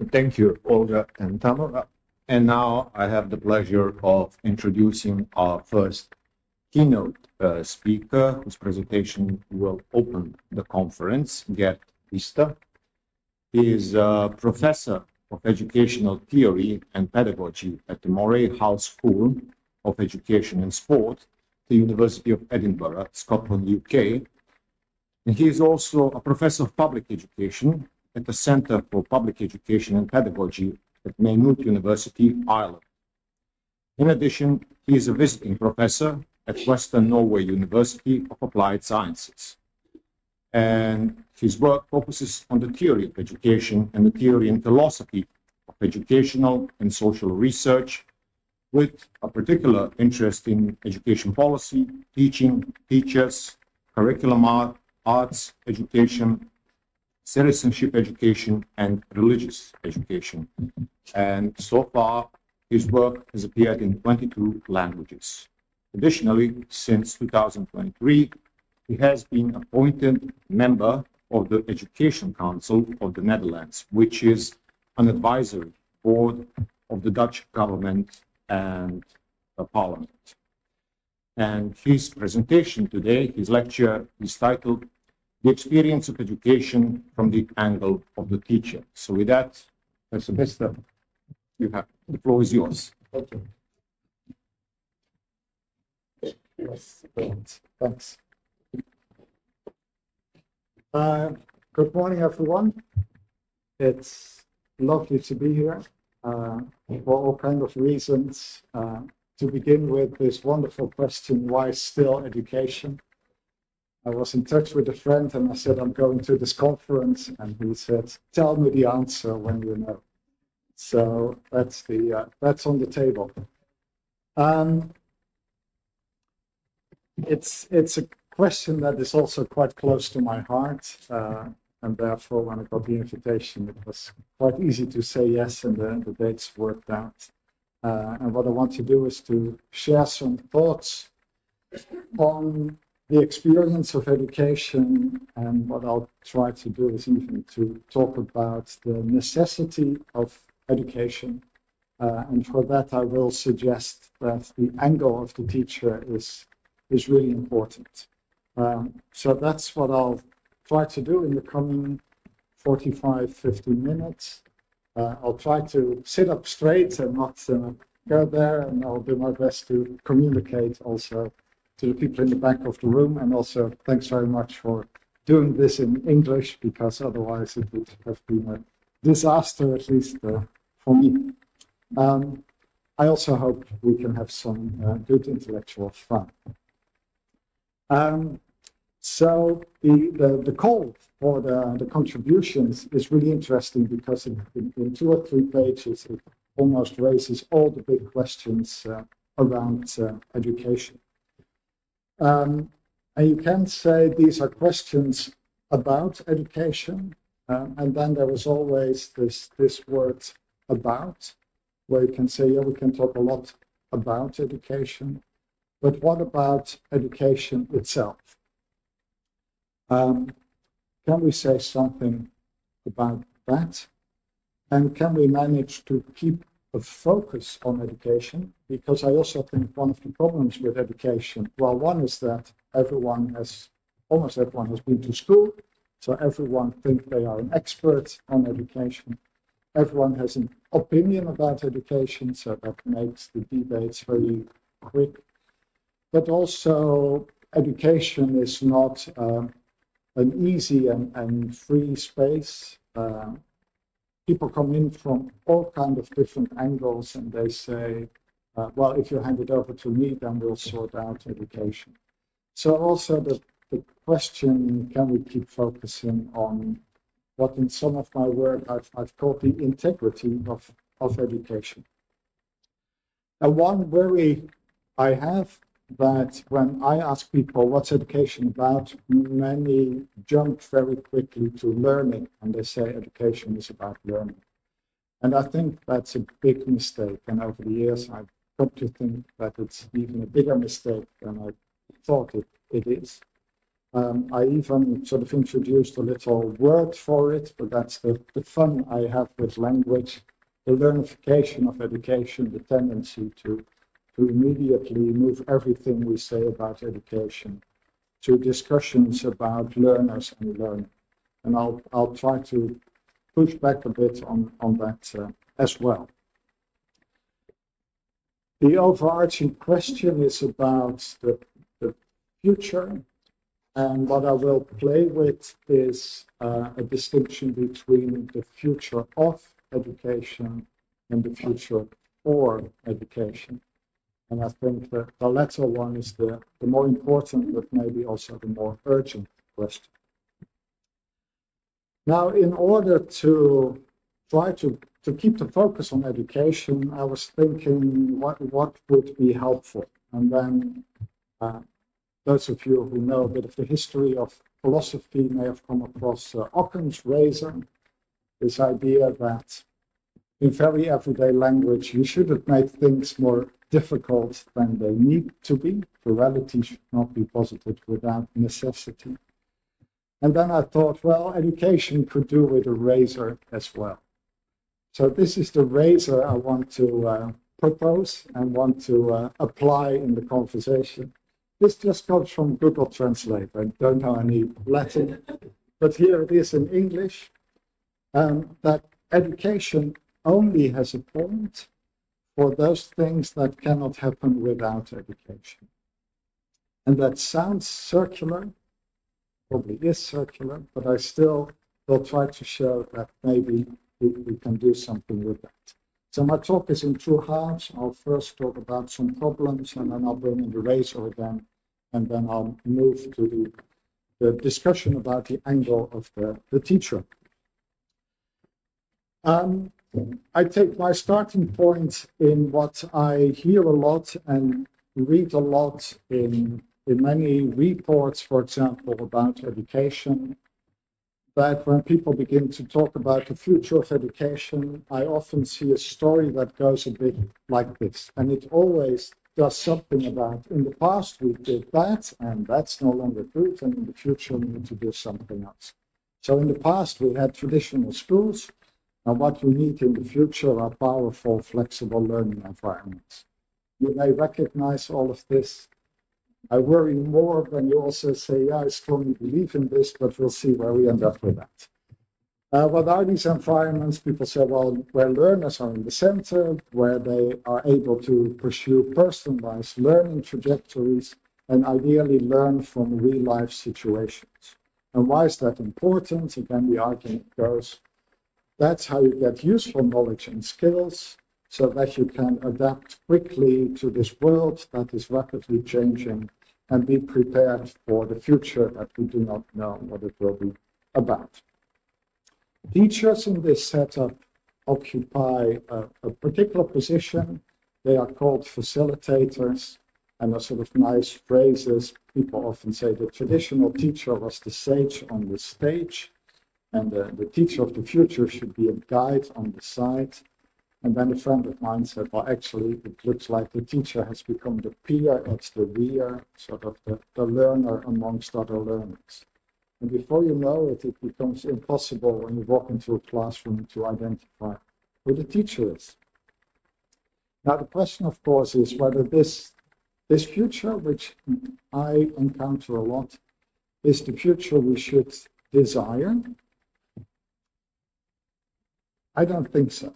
Thank you, Olga and Tamara. And now I have the pleasure of introducing our first keynote speaker, whose presentation will open the conference, Gert Biesta. He is a professor of educational theory and pedagogy at the Moray House School of Education and Sport, the University of Edinburgh, Scotland, UK. And he is also a professor of public education at the Centre for Public Education and Pedagogy at Maynooth University, Ireland. In addition, he is a visiting professor at Western Norway University of Applied Sciences. And his work focuses on the theory of education and the theory and philosophy of educational and social research, with a particular interest in education policy, teaching, teachers, curriculum arts education, citizenship education, and religious education. And so far, his work has appeared in 22 languages. Additionally, since 2023, he has been appointed member of the Education Council of the Netherlands, which is an advisory board of the Dutch government and the parliament. And his presentation today, his lecture, is titled The Experience of Education from the Angle of the Teacher. So with that, Professor Biesta, the floor is yours. Thank you. Yes, thanks. Good morning, everyone. It's lovely to be here for all kinds of reasons. To begin with this wonderful question, why still education? I was in touch with a friend and I said, I'm going to this conference, and he said, tell me the answer when you know. So that's on the table. It's a question that is also quite close to my heart, and therefore when I got the invitation, it was quite easy to say yes, and the dates worked out. And what I want to do is to share some thoughts on the experience of education, and what I'll try to do is even to talk about the necessity of education. And for that, I will suggest that the angle of the teacher is really important. So that's what I'll try to do in the coming 45, 50 minutes. I'll try to sit up straight and not go there, and I'll do my best to communicate also to the people in the back of the room. And also, thanks very much for doing this in English, because otherwise it would have been a disaster, at least for me. I also hope we can have some good intellectual fun. So the call for the contributions is really interesting, because in 2 or 3 pages it almost raises all the big questions around education. And you can say these are questions about education, and then there is always this word about, where you can say, yeah, we can talk a lot about education, but what about education itself? Can we say something about that? And can we manage to keep a focus on education? Because I also think one of the problems with education, well, one is that almost everyone has been to school, so everyone thinks they are an expert on education. Everyone has an opinion about education, so that makes the debates very quick. But also, education is not an easy and free space. People come in from all kinds of different angles, and they say, well, if you hand it over to me, then we'll sort out education. So also the question, can we keep focusing on what in some of my work I've called the integrity of education. And one worry I have, that when I ask people what's education about, many jump very quickly to learning, and they say education is about learning. And I think that's a big mistake, and over the years I've come to think that it's even a bigger mistake than I thought it is. I even sort of introduced a little word for it, but that's the fun I have with language, the learnification of education, the tendency to immediately move everything we say about education to discussions about learners and learning. And I'll try to push back a bit on that as well. The overarching question is about the future, and what I will play with is a distinction between the future of education and the future for education. And I think that the latter one is the more important, but maybe also the more urgent question. Now, in order to try to keep the focus on education, I was thinking what would be helpful. And then those of you who know a bit of the history of philosophy may have come across Occam's razor, this idea that in very everyday language, you shouldn't make things more difficult than they need to be. Plurality should not be posited without necessity. And then I thought, well, education could do with a razor as well. So this is the razor I want to propose and want to apply in the conversation. This just comes from Google Translate. I don't know any Latin, but here it is in English, that education only has a point for those things that cannot happen without education. And that sounds circular, probably is circular, but I still will try to show that maybe we can do something with that. So my talk is in two halves. I'll first talk about some problems, and then I'll bring in the razor again, and then I'll move to the discussion about the angle of the teacher. I take my starting point in what I hear a lot and read a lot in many reports, for example, about education, that when people begin to talk about the future of education, I often see a story that goes a bit like this. And it always does something about, in the past we did that, and that's no longer good, and in the future we need to do something else. So in the past we had traditional schools, and what we need in the future are powerful, flexible learning environments. You may recognize all of this. I worry more when you also say, yeah, I strongly believe in this, but we'll see where we end up with that. What are these environments? People say, well, where learners are in the center, where they are able to pursue personalized learning trajectories, and ideally learn from real-life situations. And why is that important? Again, the argument goes, that's how you get useful knowledge and skills so that you can adapt quickly to this world that is rapidly changing and be prepared for the future that we do not know what it will be about. Teachers in this setup occupy a particular position. They are called facilitators, and are sort of nice phrases. People often say the traditional teacher was the sage on the stage, and the teacher of the future should be a guide on the side. And then a friend of mine said, well, actually, it looks like the teacher has become the peer at the rear, sort of the learner amongst other learners. And before you know it, it becomes impossible when you walk into a classroom to identify who the teacher is. Now, the question, of course, is whether this future, which I encounter a lot, is the future we should desire. I don't think so.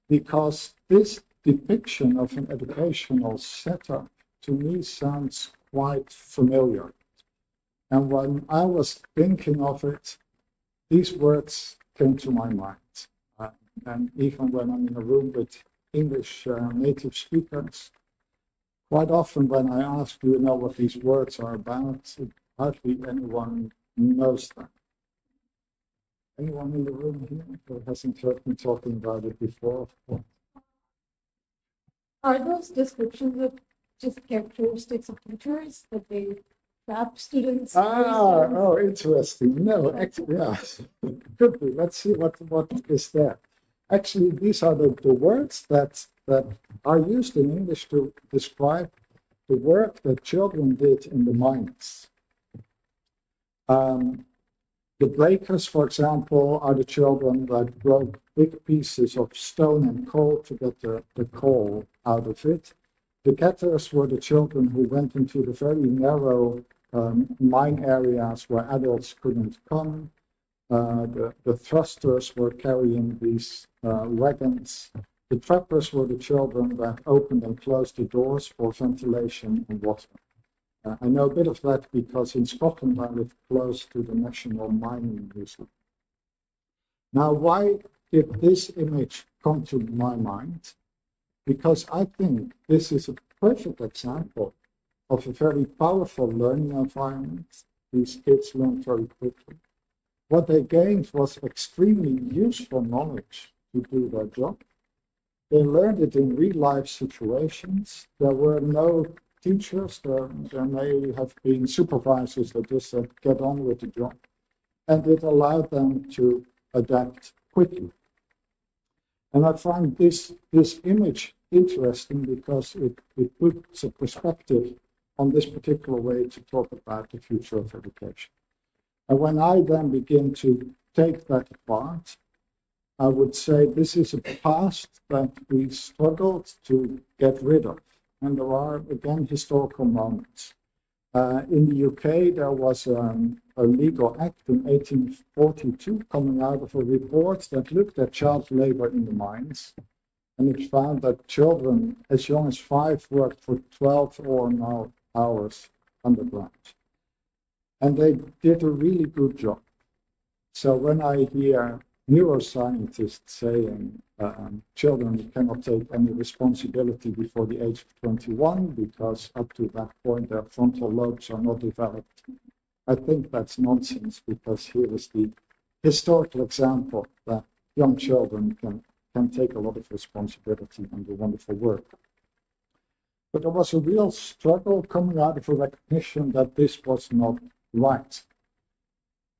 Because this depiction of an educational setup to me sounds quite familiar. And when I was thinking of it, these words came to my mind. And even when I'm in a room with English native speakers, quite often when I ask, do you know what these words are about, hardly anyone knows them. Anyone in the room here who hasn't heard me talking about it before? Are those descriptions of just characteristics of teachers that they trap students? Oh, interesting. No, actually, yeah, could be. Let's see what is there. Actually, these are the words that are used in English to describe the work that children did in the mines. The breakers, for example, are the children that broke big pieces of stone and coal to get the coal out of it. The getters were the children who went into the very narrow mine areas where adults couldn't come. The thrusters were carrying these wagons. The trappers were the children that opened and closed the doors for ventilation and water. I know a bit of that because in Scotland I live close to the National Mining Museum. Now, why did this image come to my mind? Because I think this is a perfect example of a very powerful learning environment. These kids learned very quickly. What they gained was extremely useful knowledge to do their job. They learned it in real-life situations. There were no teachers. There may have been supervisors that just said, get on with the job. And it allowed them to adapt quickly. And I find this image interesting because it puts a perspective on this particular way to talk about the future of education. And when I then begin to take that apart, I would say this is a past that we struggled to get rid of. And there are, again, historical moments. In the UK, there was a legal act in 1842 coming out of a report that looked at child labor in the mines. And it found that children as young as 5 worked for 12 or more hours underground. And they did a really good job. So when I hear neuroscientists saying children cannot take any responsibility before the age of 21 because up to that point their frontal lobes are not developed, I think that's nonsense, because here is the historical example that young children can take a lot of responsibility and do wonderful work. But there was a real struggle coming out of a recognition that this was not right.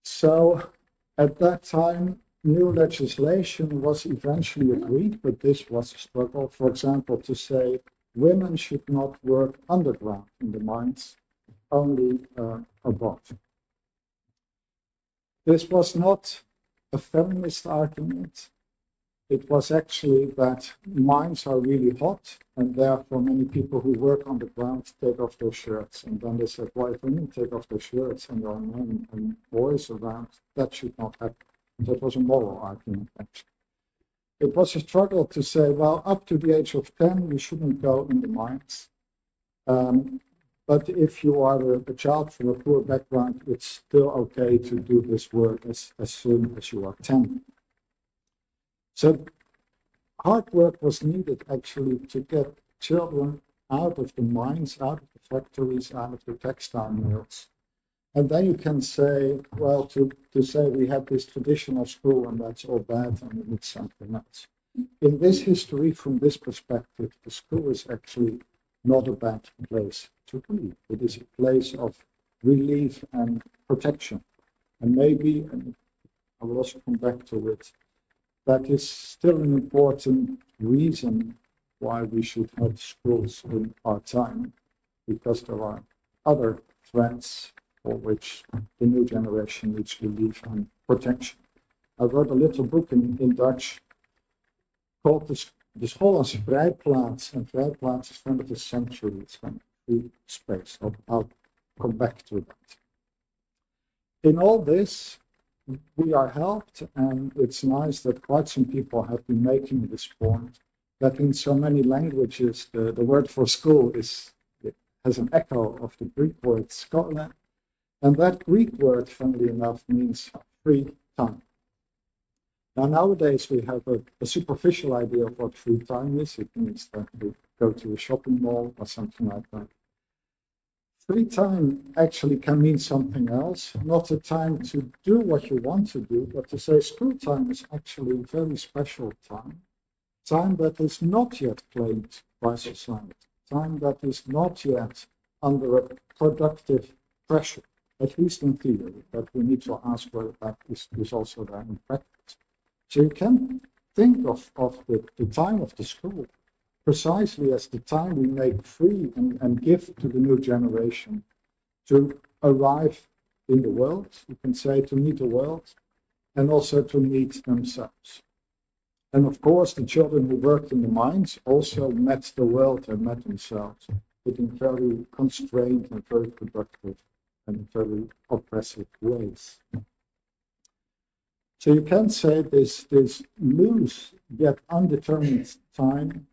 So at that time, new legislation was eventually agreed, but this was a struggle. For example, to say women should not work underground in the mines, only above. This was not a feminist argument. It was actually that mines are really hot, and therefore many people who work underground take off their shirts. And then they said, well, if women take off their shirts and there are men and boys around, that should not happen. That was a moral argument, actually. It was a struggle to say, well, up to the age of 10, you shouldn't go in the mines. But if you are a child from a poor background, it's still okay to do this work as soon as you are 10. So hard work was needed, actually, to get children out of the mines, out of the factories, out of the textile mills. And then you can say, well, to say we have this traditional school and that's all bad and we need something else. In this history, from this perspective, the school is actually not a bad place to be. It is a place of relief and protection. And maybe, and I will also come back to it, that is still an important reason why we should have schools in our time, because there are other threats for which the new generation needs relief and protection. I wrote a little book in Dutch called De School als Vrijplaats, and Vrijplaats is kind of a sanctuary, it's kind of free space. I'll come back to that. In all this, we are helped, and it's nice that quite some people have been making this point, that in so many languages, the word for school has an echo of the Greek word schola, and that Greek word, funnily enough, means free time. Now, nowadays, we have a superficial idea of what free time is. It means that we go to a shopping mall or something like that. Free time actually can mean something else, not a time to do what you want to do, but to say school time is actually a very special time that is not yet claimed by society, time that is not yet under a productive pressure, at least in theory, but we need to ask whether that is also there in practice. So you can think of the time of the school precisely as the time we make free and give to the new generation to arrive in the world, you can say, to meet the world, and also to meet themselves. And of course, the children who worked in the mines also met the world and met themselves, but in very constrained and very productive and very oppressive ways. So you can say this loose yet undetermined time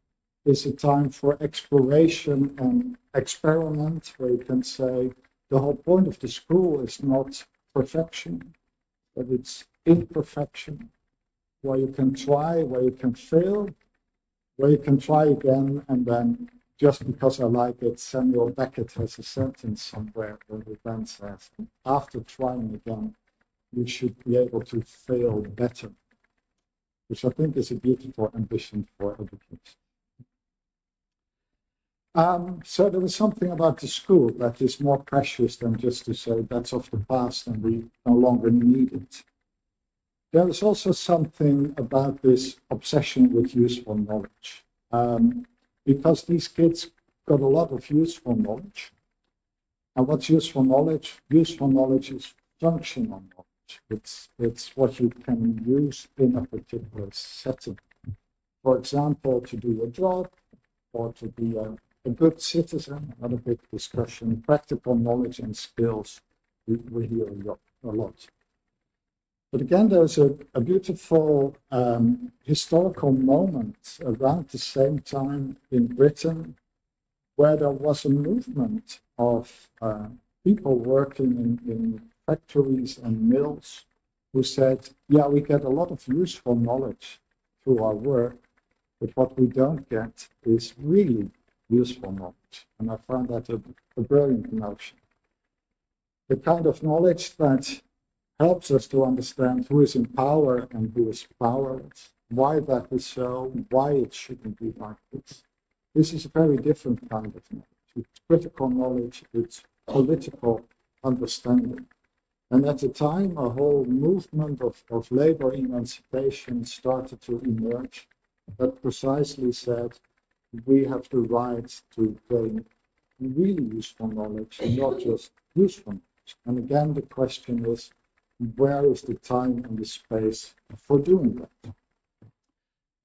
is a time for exploration and experiment, where you can say the whole point of the school is not perfection, but it's imperfection, where you can try, where you can fail, where you can try again, and then, just because I like it, Samuel Beckett has a sentence somewhere where he then says, after trying again, you should be able to fail better, which I think is a beautiful ambition for education. So there was something about the school that is more precious than just to say that's of the past and we no longer need it. There is also something about this obsession with useful knowledge, because these kids got a lot of useful knowledge. And what's useful knowledge? Useful knowledge is functional knowledge. It's what you can use in a particular setting. For example, to do your job, or to be a good citizen, another big discussion. Practical knowledge and skills, we hear a lot. But again, there's a beautiful historical moment around the same time in Britain, where there was a movement of people working in factories and mills who said, yeah, we get a lot of useful knowledge through our work, but what we don't get is really useful knowledge. And I found that a brilliant notion. The kind of knowledge that helps us to understand who is in power and who is powerless, why that is so, why it shouldn't be like this. This is a very different kind of knowledge. It's critical knowledge, it's political understanding. And at the time, a whole movement of labor emancipation started to emerge that precisely said, we have the right to gain really useful knowledge, not just useful knowledge. And again, the question is, where is the time and the space for doing that?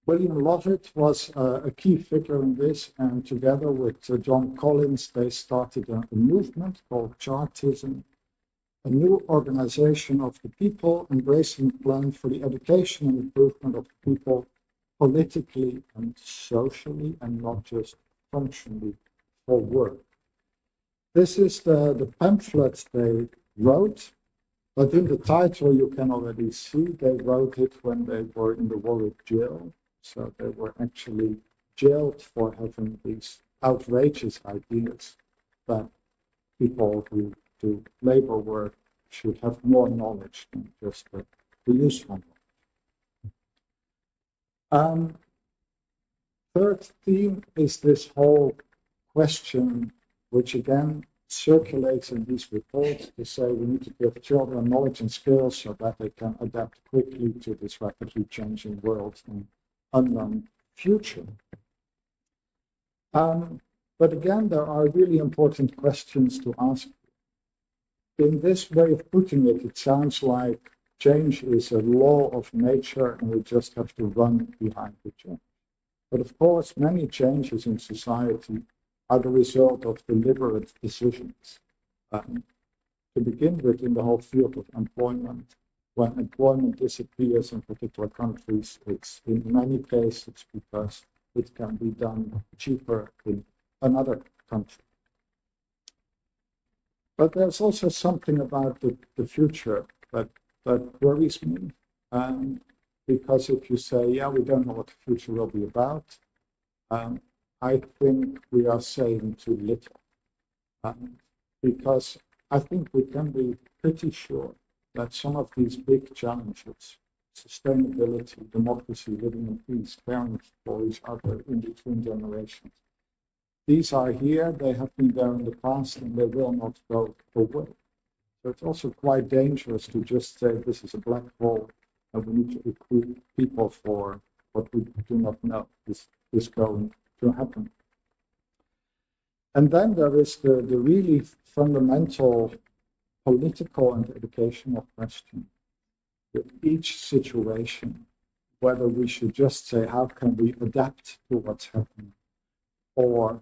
William Lovett was a key figure in this, and together with John Collins, they started a movement called Chartism, a new organization of the people embracing a plan for the education and improvement of the people politically and socially, and not just functionally for work. This is the pamphlet they wrote, but in the title you can already see they wrote it when they were in the Warwick jail. So they were actually jailed for having these outrageous ideas that people who do labor work should have more knowledge than just the useful knowledge. Third theme is this whole question, which again circulates in these reports, to say we need to give children knowledge and skills so that they can adapt quickly to this rapidly changing world and unknown future. But again, there are really important questions to ask. In this way of putting it, it sounds like change is a law of nature and we just have to run behind the change. But of course, many changes in society are the result of deliberate decisions. To begin with, in the whole field of employment, when employment disappears in particular countries, it's in many cases because it can be done cheaper in another country. But there's also something about the future that worries me. Because if you say, yeah, we don't know what the future will be about, I think we are saying too little. Because I think we can be pretty sure that some of these big challenges, sustainability, democracy, living in peace, caring for each other in between generations, these are here, they have been there in the past, and they will not go away. So it's also quite dangerous to just say this is a black hole and we need to equip people for what we do not know is going to happen. And then there is the really fundamental political and educational question with each situation, whether we should just say, how can we adapt to what's happening, or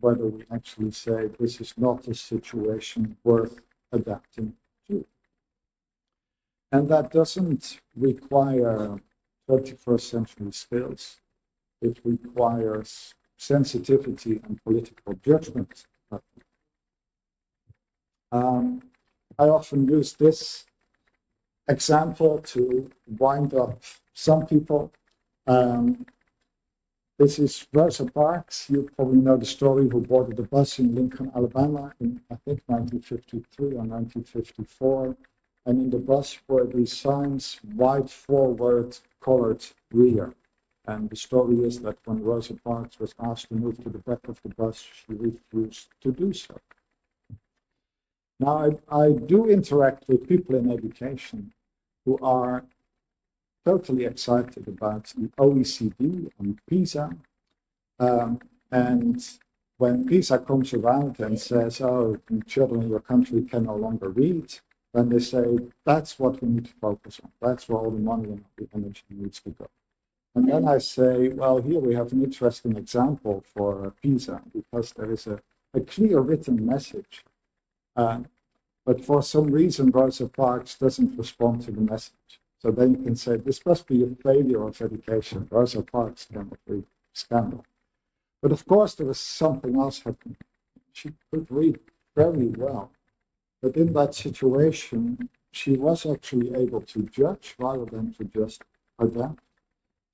whether we actually say, this is not a situation worth adapting to. And that doesn't require 21st century skills. It requires sensitivity and political judgment. I often use this example to wind up some people. This is Rosa Parks. You probably know the story, who boarded a bus in Lincoln, Alabama in, I think, 1953 or 1954. And in the bus were these signs, wide forward, colored rear. And the story is that when Rosa Parks was asked to move to the back of the bus, she refused to do so. Now, I do interact with people in education who are totally excited about the OECD and PISA. And when PISA comes around and says, oh, children in your country can no longer read, then they say, that's what we need to focus on. That's where all the money and the energy needs to go. And then I say, well, here we have an interesting example for PISA, because there is a clear written message. But for some reason, Rosa Parks doesn't respond to the message. So then you can say, this must be a failure of education. Rosa Parks cannot read. Scandal. But of course, there was something else happening. She could read very well. But in that situation, she was actually able to judge rather than to just adapt,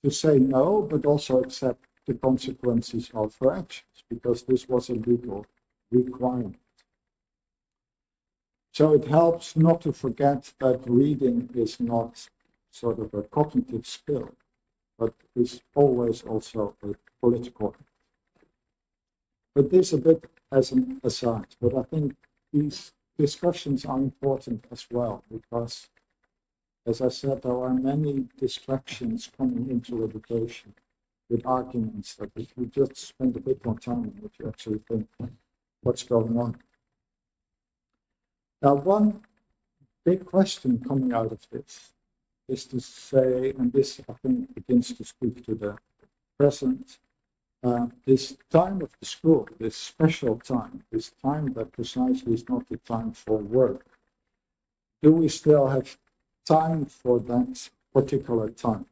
to say no, but also accept the consequences of her actions, because this was a legal requirement. So it helps not to forget that reading is not sort of a cognitive skill, but is always also a political. But this a bit as an aside, but I think these discussions are important as well, because, as I said, there are many distractions coming into education with arguments that if you just spend a bit more time on it, you actually think, what's going on? Now, one big question coming out of this is to say, and this I think begins to speak to the present, this time of the school, this special time, this time that precisely is not the time for work, do we still have time for that particular time?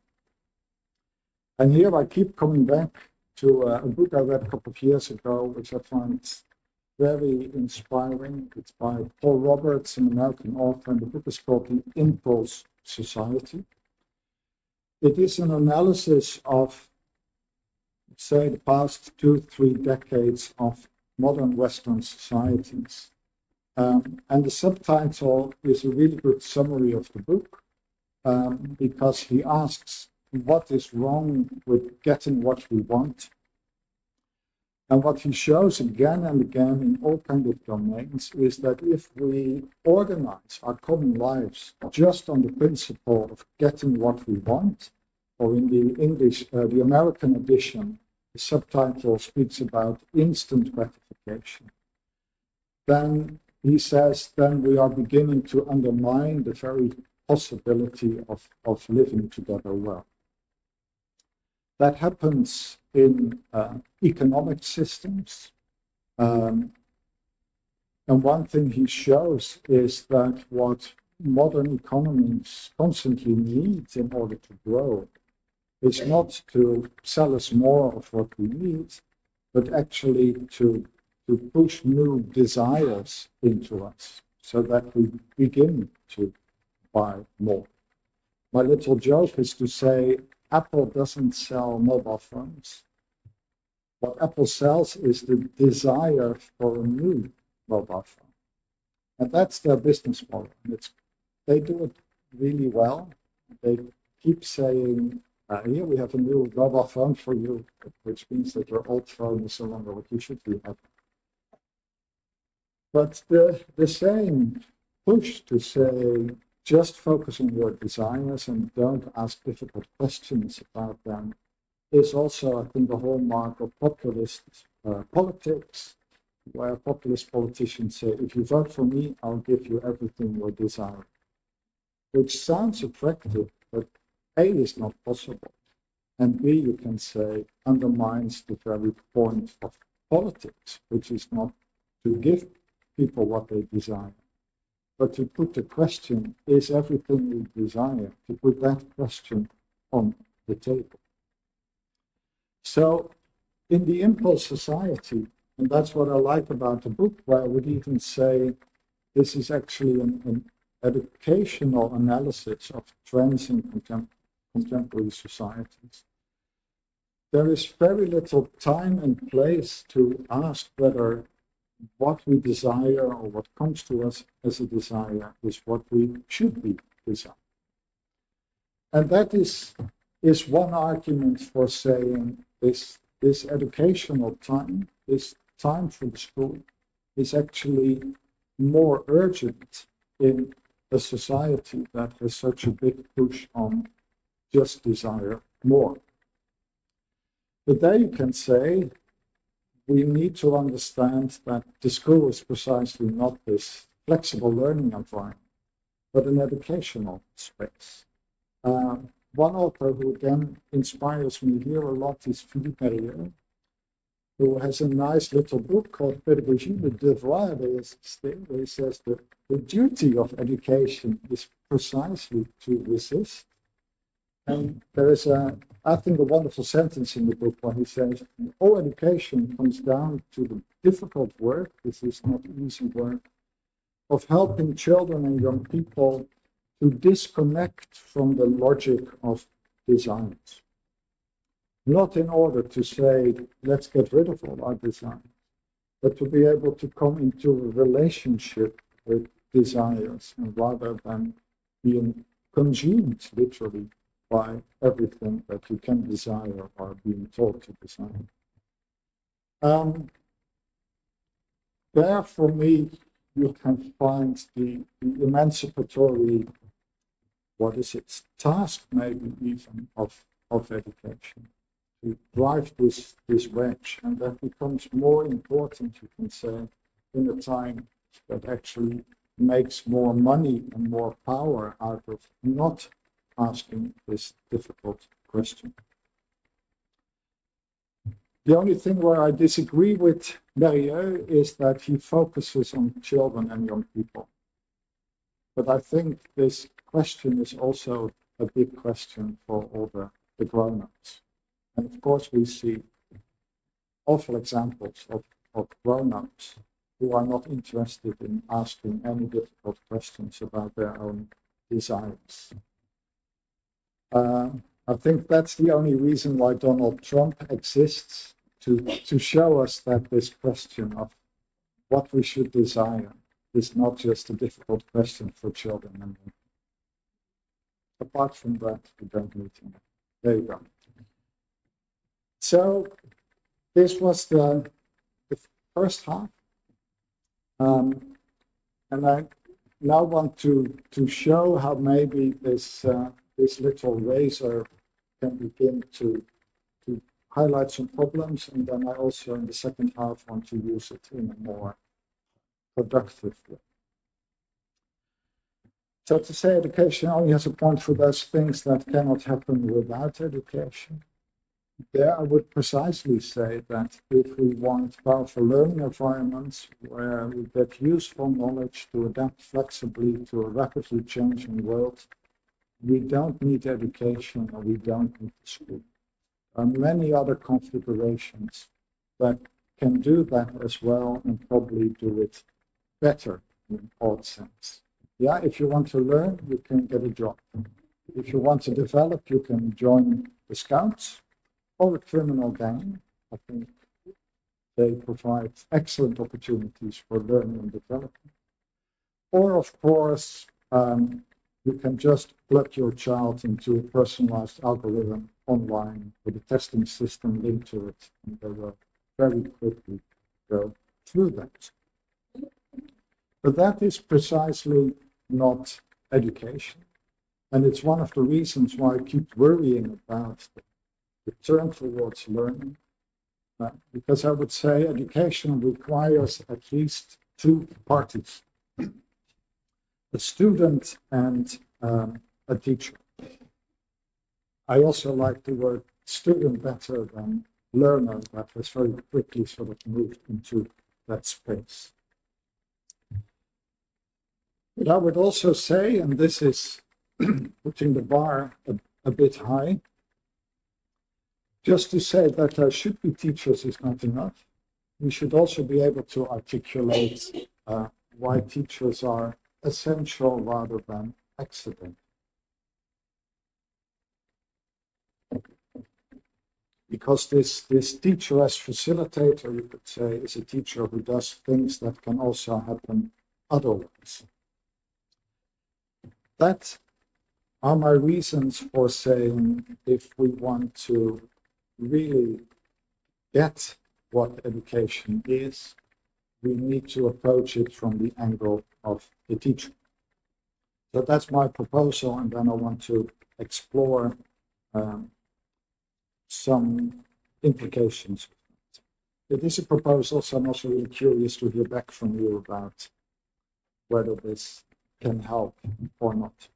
And here I keep coming back to a book I read a couple of years ago, which I find very inspiring. It's by Paul Roberts, an American author, and the book is called The Impulse Society. It is an analysis of, say, the past 2-3 decades of modern Western societies. And the subtitle is a really good summary of the book, because he asks, what is wrong with getting what we want? And what he shows again and again in all kinds of domains is that if we organize our common lives just on the principle of getting what we want, or in the English, the American edition, the subtitle speaks about instant gratification, then he says, then we are beginning to undermine the very possibility of living together well. That happens in economic systems. And one thing he shows is that what modern economies constantly need in order to grow is not to sell us more of what we need, but actually to push new desires into us so that we begin to buy more. My little joke is to say, Apple doesn't sell mobile phones. What Apple sells is the desire for a new mobile phone. And that's their business model. And they do it really well. They keep saying, here we have a new mobile phone for you, which means that your old phone is no longer what you should be having. But the same push to say, just focus on your desires and don't ask difficult questions about them is also, I think, the hallmark of populist politics, where populist politicians say, if you vote for me, I'll give you everything you desire. Which sounds attractive, but A, is not possible. And B, you can say, undermines the very point of politics, which is not to give people what they desire, but to put the question, is everything we desire, to put that question on the table. So in the impulse society, and that's what I like about the book, where I would even say this is actually an educational analysis of trends in contemporary societies. There is very little time and place to ask whether what we desire or what comes to us as a desire is what we should be desiring. And that is one argument for saying this educational time, this time for the school, is actually more urgent in a society that has such a big push on just desire more. But there you can say, we need to understand that the school is precisely not this flexible learning environment, but an educational space. One author who again inspires me here a lot is Philippe Mérieux, who has a nice little book called Pédagogie, le devoir d'exister, where he says that the duty of education is precisely to resist. And there is I think, a wonderful sentence in the book where he says, all education comes down to the difficult work, this is not easy work, of helping children and young people to disconnect from the logic of desires. Not in order to say, let's get rid of all our desires, but to be able to come into a relationship with desires, and rather than being consumed, literally, by everything that you can desire or being taught to desire. There, for me, you can find the emancipatory, what is it, task maybe even of education, to drive this wedge, and that becomes more important, you can say, in a time that actually makes more money and more power out of not asking this difficult question. The only thing where I disagree with Mérieux is that he focuses on children and young people. But I think this question is also a big question for all the grown-ups. And of course, we see awful examples of grown-ups who are not interested in asking any difficult questions about their own desires. I think that's the only reason why Donald Trump exists, to show us that this question of what we should desire is not just a difficult question for children. And apart from that, we don't need to. There you go. So this was the first half. And I now want to show how maybe this little razor can begin to highlight some problems, and then I also, in the second half, want to use it in a more productive way. So to say education only has a point for those things that cannot happen without education, there I would precisely say that if we want powerful learning environments where we get useful knowledge to adapt flexibly to a rapidly changing world, we don't need education, or we don't need school. There are many other configurations that can do that as well, and probably do it better in odd sense. Yeah, if you want to learn, you can get a job. If you want to develop, you can join the Scouts or a criminal gang. I think they provide excellent opportunities for learning and development. Or, of course, you can just plug your child into a personalized algorithm online with a testing system linked to it, and they will very quickly go through that. But that is precisely not education. And it's one of the reasons why I keep worrying about the turn towards learning. because I would say education requires at least two parties, a student and a teacher. I also like the word student better than learner, but has very quickly sort of moved into that space. But I would also say, and this is putting the bar a bit high, just to say that there should be teachers is not enough. We should also be able to articulate why teachers are essential rather than accident. Because this teacher as facilitator, you could say, is a teacher who does things that can also happen otherwise. That are my reasons for saying if we want to really get what education is, we need to approach it from the angle of the teacher. So that's my proposal, and then I want to explore some implications. It is a proposal, so I'm also really curious to hear back from you about whether this can help or not.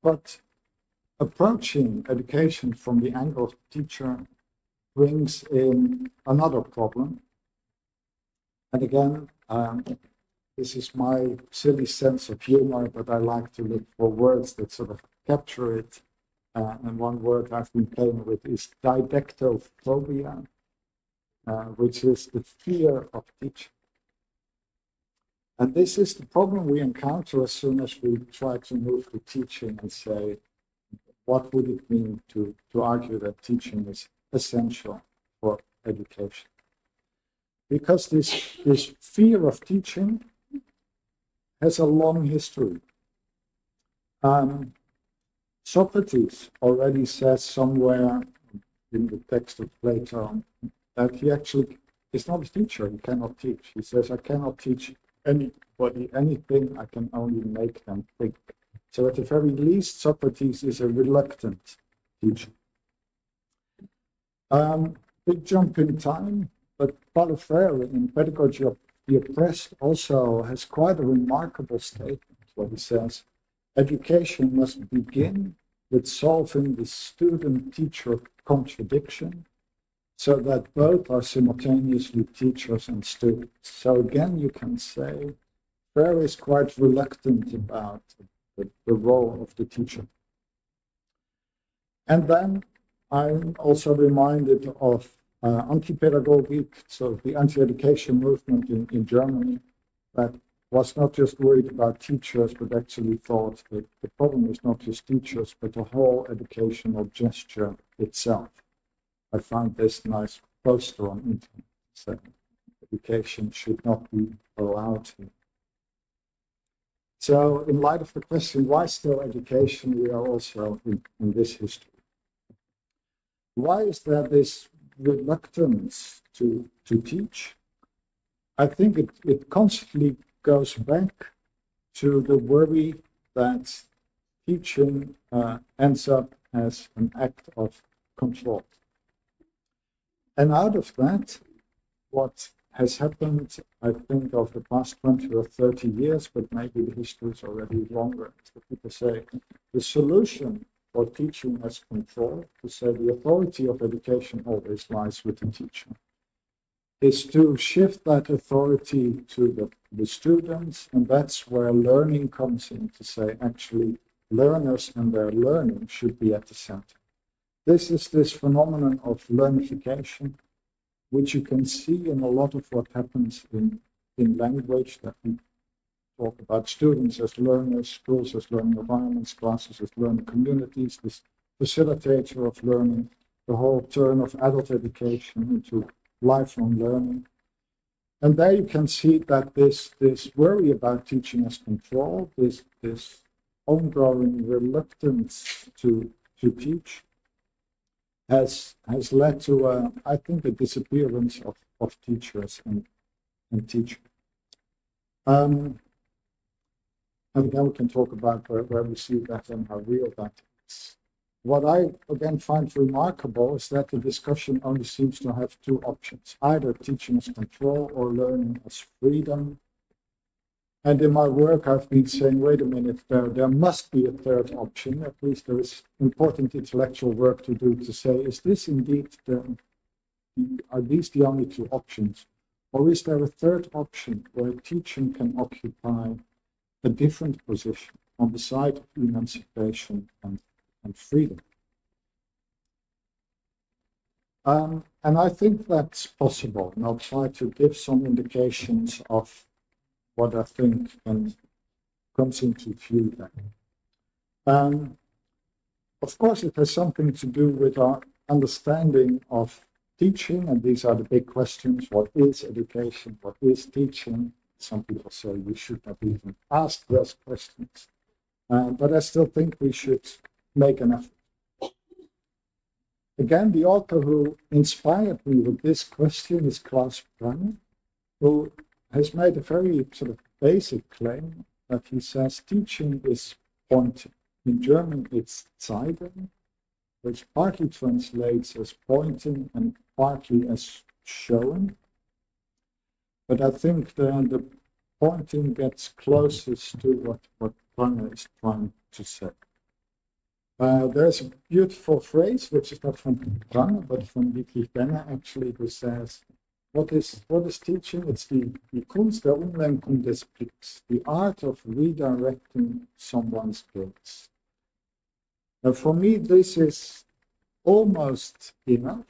But approaching education from the angle of the teacher brings in another problem. And again, this is my silly sense of humor, but I like to look for words that sort of capture it. And one word I've been playing with is didactophobia, which is the fear of teaching. And this is the problem we encounter as soon as we try to move to teaching and say, what would it mean to argue that teaching is essential for education? Because this fear of teaching has a long history. Socrates already says somewhere in the text of Plato that he actually is not a teacher, he cannot teach. He says, I cannot teach anybody anything, I can only make them think. So at the very least, Socrates is a reluctant teacher. Big jump in time, but Paulo Freire in Pedagogy of the Oppressed also has quite a remarkable statement where he says, education must begin with solving the student-teacher contradiction so that both are simultaneously teachers and students. So again, you can say Freire is quite reluctant about the role of the teacher. And then I'm also reminded of anti-pedagogik, so the anti-education movement in Germany, that was not just worried about teachers, but actually thought that the problem is not just teachers, but the whole educational gesture itself. I found this nice poster on internet saying education should not be allowed here. So in light of the question, why still education, we are also in this history. Why is there this reluctance to teach? I think it constantly goes back to the worry that teaching ends up as an act of control. And out of that, what has happened, I think, over the past 20 or 30 years, but maybe the history is already longer, so people say the solution for teaching as control, to say the authority of education always lies with the teacher, is to shift that authority to the students, and that's where learning comes in, to say actually learners and their learning should be at the center. This is this phenomenon of learnification, which you can see in a lot of what happens in language, that we talk about students as learners, schools as learning environments, classes as learning communities, this facilitator of learning, the whole turn of adult education into lifelong learning. And there you can see that this worry about teaching as control, this ongoing reluctance to teach, has led to, I think, a disappearance of teachers and teaching. And then we can talk about where we see that and how real that is. what I again find remarkable is that the discussion only seems to have two options, either teaching as control or learning as freedom. And in my work, I've been saying, wait a minute, there must be a third option. At least there is important intellectual work to do to say, is this indeed are these the only two options? Or is there a third option where teaching can occupy a different position on the side of emancipation and freedom? And I think that's possible. And I'll try to give some indications of what I think comes into view then. Of course, it has something to do with our understanding of teaching, and these are the big questions. What is education? What is teaching? Some people say we should not even ask those questions. But I still think we should make an effort. Again, the author who inspired me with this question is Klaus Plenarno, who has made a very sort of basic claim that he says teaching is pointing. In German, it's zeigen, which partly translates as pointing and partly as showing. But I think the pointing gets closest to what Plenarno is trying to say. There's a beautiful phrase, which is not from Plenarno, but from Dietrich Benner, actually, who says, what is teaching? It's the Kunst der Umlenkung des Blicks, the art of redirecting someone's gaze. Now, for me, this is almost enough,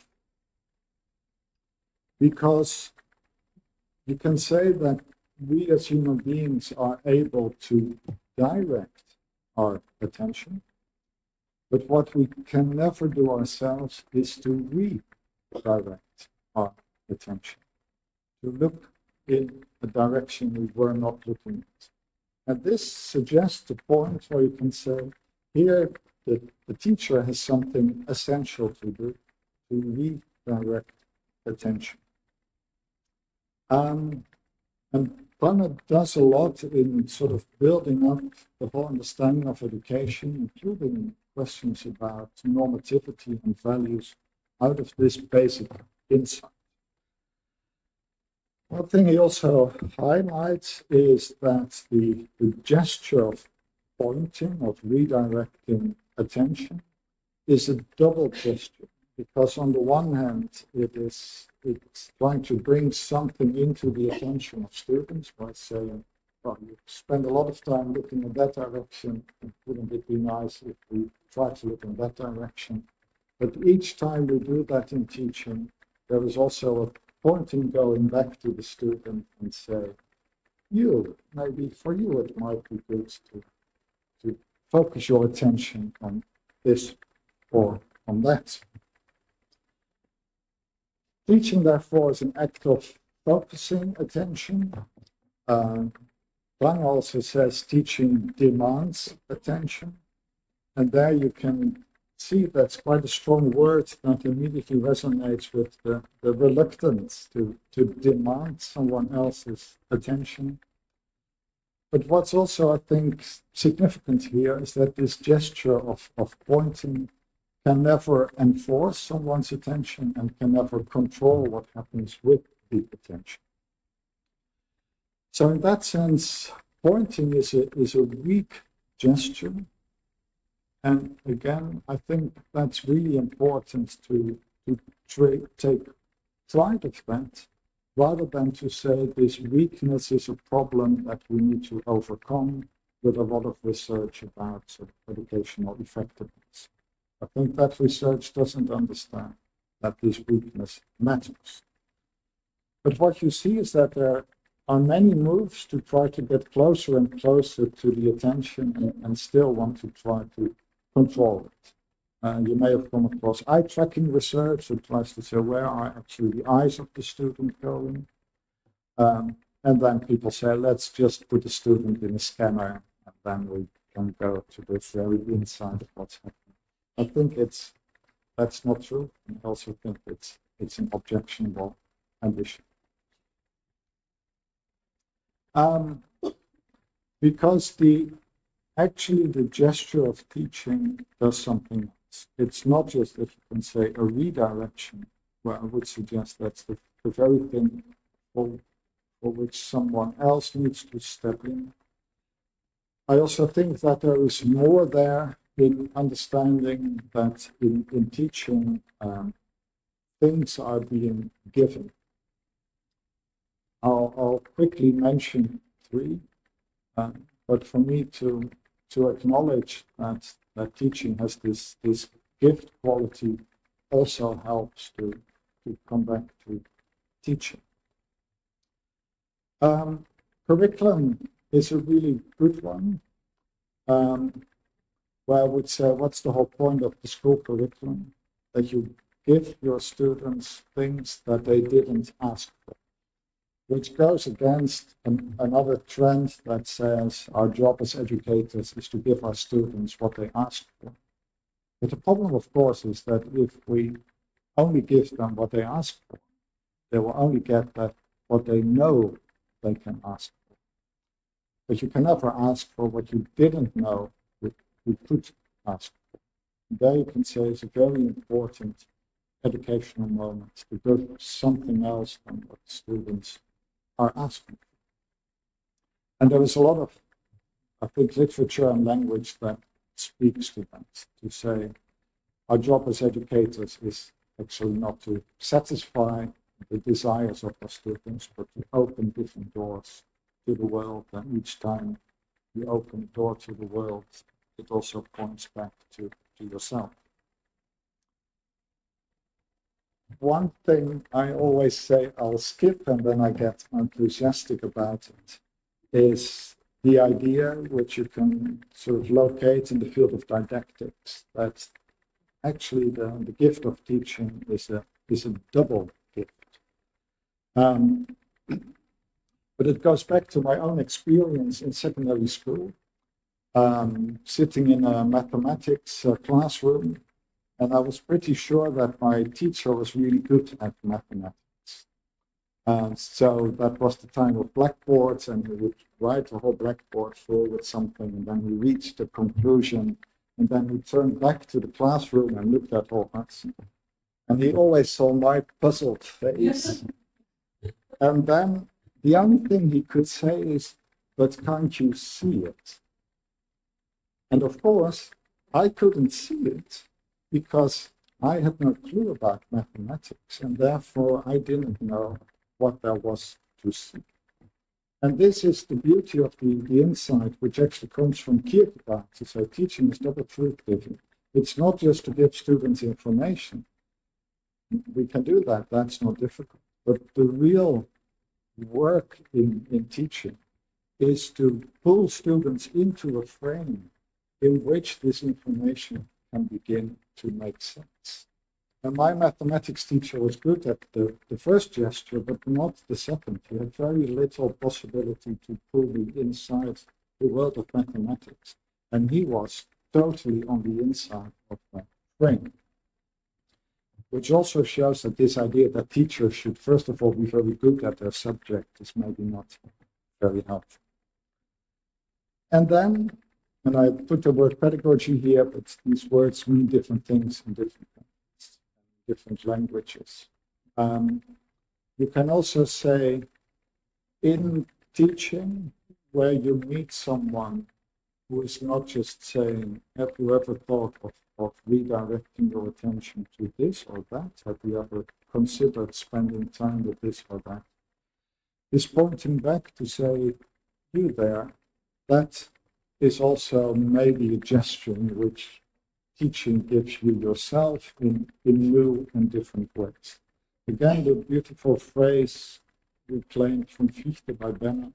because you can say that we as human beings are able to direct our attention, but what we can never do ourselves is to redirect our attention, to look in a direction we were not looking at. And this suggests a point where you can say, here the teacher has something essential to do, to redirect attention. And Plenarno does a lot in sort of building up the whole understanding of education, including questions about normativity and values out of this basic insight. One thing he also highlights is that the gesture of pointing, of redirecting attention, is a double gesture, because on the one hand, it's trying to bring something into the attention of students by saying, well, you spend a lot of time looking in that direction, wouldn't it be nice if we try to look in that direction? But each time we do that in teaching, there is also a pointing going back to the student and say, maybe for you it might be good to focus your attention on this or on that. Teaching, therefore, is an act of focusing attention. Plenarno also says teaching demands attention. And there you can see that's quite a strong word that immediately resonates with the reluctance to demand someone else's attention. But what's also, I think, significant here is that this gesture of pointing can never enforce someone's attention and can never control what happens with the attention. So in that sense, pointing is a weak gesture. And again, I think that's really important to take pride of that, rather than to say this weakness is a problem that we need to overcome with a lot of research about sort of educational effectiveness. I think that research doesn't understand that this weakness matters. But what you see is that there are many moves to try to get closer and closer to the attention and still want to try to control it. You may have come across eye tracking research that tries to say where are actually the eyes of the student going. And then people say, let's just put the student in a scanner and then we can go to the very inside of what's happening. I think that's not true. I also think it's an objectionable ambition. Because actually the gesture of teaching does something else. it's not just, if you can say, a redirection, where I would suggest that's the very thing for which someone else needs to step in. I also think that there is more there in understanding that in teaching, things are being given. I'll quickly mention three, but for me to acknowledge that teaching has this gift quality also helps to come back to teaching. Curriculum is a really good one, where I would say, what's the whole point of the school curriculum? That you give your students things that they didn't ask for, which goes against another trend that says our job as educators is to give our students what they ask for. But the problem, of course, is that if we only give them what they ask for, they will only get that what they know they can ask for. But you can never ask for what you didn't know you could ask for. There you can say it's a very important educational moment to give something else than what students are asking for. And there is a lot of, I think, literature and language that speaks to that, to say our job as educators is actually not to satisfy the desires of our students, but to open different doors to the world. And each time you open a door to the world, it also points back to yourself. One thing I always say I'll skip, and then I get enthusiastic about it, is the idea which you can sort of locate in the field of didactics, that actually the gift of teaching is a double gift. But it goes back to my own experience in secondary school, sitting in a mathematics classroom, and I was pretty sure that my teacher was really good at mathematics. So that was the time of blackboards, and he would write a whole blackboard full with something, and then he reached the conclusion, and then he turned back to the classroom and looked at all that. And he always saw my puzzled face. And then the only thing he could say is, but can't you see it? And of course, I couldn't see it because I had no clue about mathematics, and therefore I didn't know what there was to see. And this is the beauty of the insight, which actually comes from Kierkegaard, to say teaching is double truth giving. It's not just to give students information. We can do that, that's not difficult. But the real work in teaching is to pull students into a frame in which this information can begin to make sense. And my mathematics teacher was good at the first gesture, but not the second. He had very little possibility to pull me inside the world of mathematics. And he was totally on the inside of that frame. Which also shows that this idea that teachers should, first of all, be very good at their subject is maybe not very helpful. And then, and I put the word pedagogy here, but these words mean different things in different languages. You can also say, in teaching, where you meet someone who is not just saying, have you ever thought of redirecting your attention to this or that? Have you ever considered spending time with this or that? Is pointing back to say, you there, that is also maybe a gesture in which teaching gives you yourself in new and different ways. Again, the beautiful phrase reclaimed from Fichte by Benner,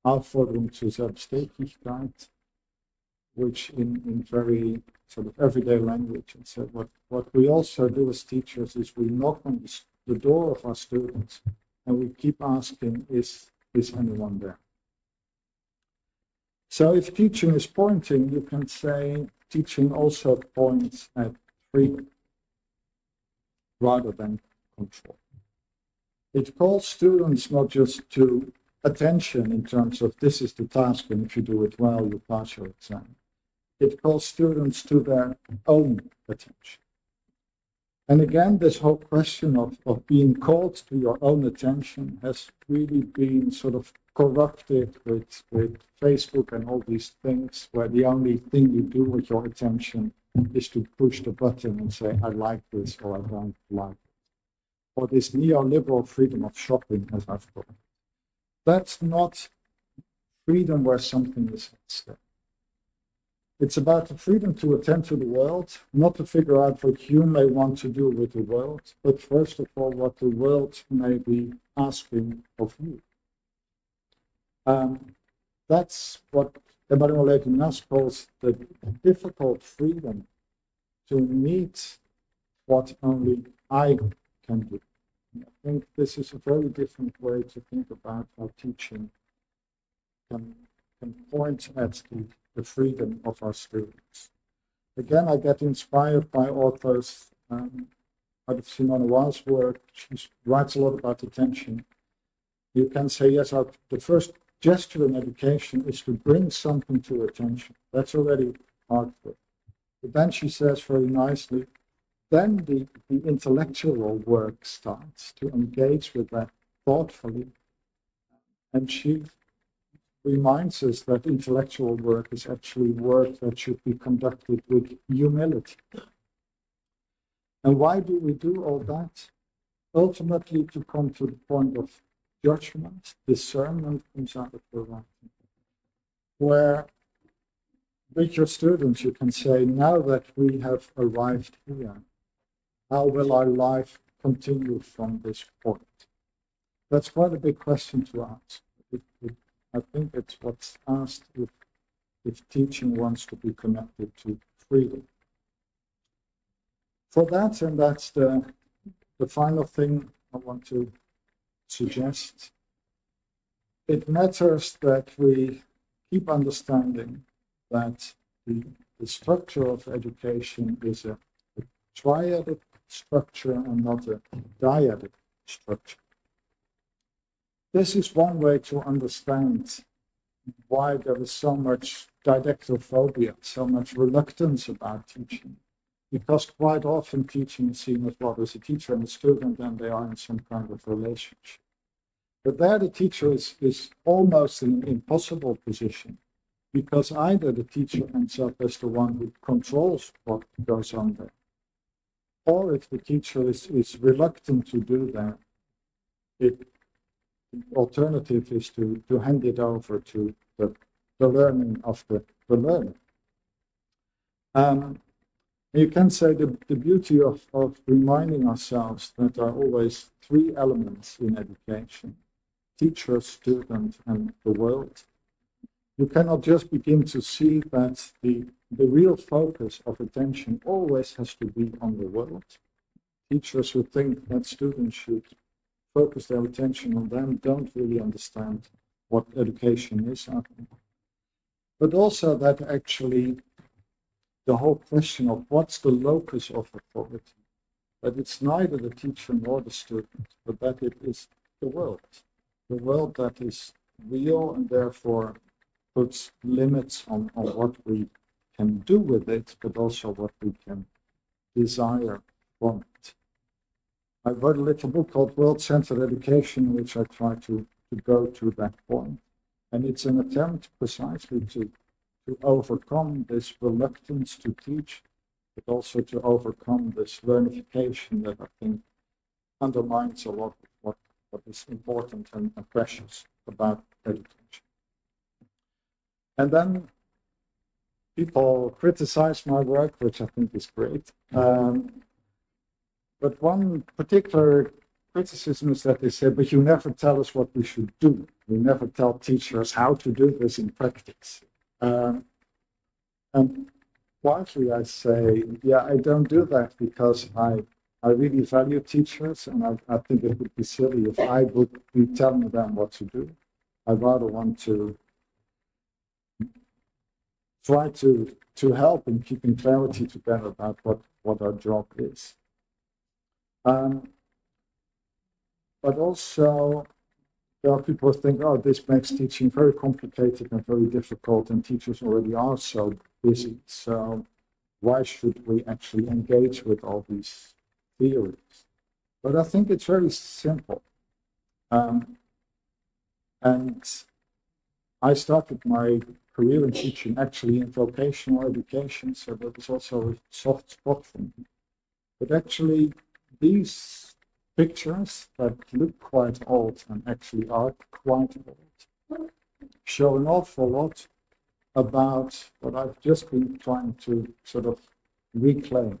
Aufforderung zur Selbsttätigkeit, which in very sort of everyday language, and said what we also do as teachers is we knock on the door of our students and we keep asking, is anyone there? So if teaching is pointing, you can say teaching also points at freedom rather than control. It calls students not just to attention in terms of this is the task, and if you do it well, you pass your exam. It calls students to their own attention. And again, this whole question of being called to your own attention has really been sort of corrupted with Facebook and all these things, where the only thing you do with your attention is to push the button and say, I like this or I don't like it. Or this neoliberal freedom of shopping, as I've called it. That's not freedom where something is at stake. It's about the freedom to attend to the world, not to figure out what you may want to do with the world, but first of all, what the world may be asking of you. That's what Emmanuel Levinas calls the difficult freedom to meet what only I can do. I think this is a very different way to think about how teaching can point at the freedom of our students. Again, I get inspired by authors out of Simone Weil's work. She writes a lot about attention. You can say, yes, the first gesture in education is to bring something to attention. That's already hard work. But then she says very nicely, then the intellectual work starts to engage with that thoughtfully. And she reminds us that intellectual work is actually work that should be conducted with humility. And why do we do all that? Ultimately, to come to the point of judgment, discernment comes out of the writing, where with your students you can say, now that we have arrived here, how will our life continue from this point? That's quite a big question to ask. I think it's what's asked if teaching wants to be connected to freedom. For that, and that's the final thing I want to suggest, it matters that we keep understanding that the structure of education is a triadic structure and not a dyadic structure. This is one way to understand why there is so much didactophobia, so much reluctance about teaching. Because quite often teaching is seen as, well, there's a teacher and a student and they are in some kind of relationship. But there the teacher is almost in an impossible position, because either the teacher ends up as the one who controls what goes on there, or if the teacher is reluctant to do that, the alternative is to hand it over to the learning of the learner. You can say the beauty of reminding ourselves that there are always three elements in education: teacher, student, and the world. You cannot just begin to see that the real focus of attention always has to be on the world. Teachers who think that students should focus their attention on them don't really understand what education is. But also that actually the whole question of what's the locus of authority, that it's neither the teacher nor the student, but that it is the world that is real and therefore puts limits on what we can do with it, but also what we can desire from it. I wrote a little book called World-Centered Education, in which I try to go to that point. And it's an attempt precisely to overcome this reluctance to teach, but also to overcome this learnification that I think undermines a lot of what is important and precious about education. And then people criticize my work, which I think is great. But one particular criticism is that they say, but you never tell us what we should do. You never tell teachers how to do this in practice. And quietly I say, yeah, I don't do that because I really value teachers, and I think it would be silly if I would be telling them what to do. I rather want to try to help in keeping clarity together about what our job is. But also, there are people who think, oh, this makes teaching very complicated and very difficult, and teachers already are so busy. So why should we actually engage with all these theories? But I think it's very simple. And I started my career in teaching actually in vocational education, so that was also a soft spot for me. But actually, these pictures that look quite old and actually are quite old show an awful lot about what I've just been trying to sort of reclaim.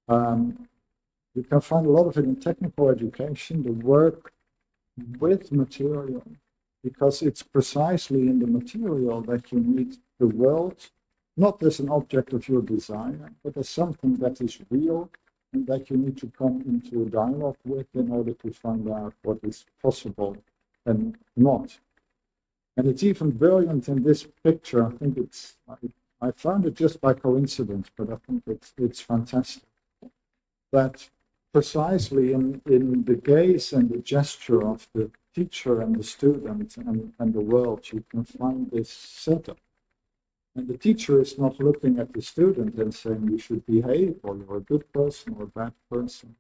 You can find a lot of it in technical education, the work with material, because it's precisely in the material that you meet the world, not as an object of your desire, but as something that is real and that you need to come into a dialogue with in order to find out what is possible and not. And it's even brilliant in this picture. I think I found it just by coincidence, but I think it's fantastic. That precisely in the gaze and the gesture of the teacher and the student and the world, you can find this setup. And the teacher is not looking at the student and saying you should behave, or you're a good person or a bad person.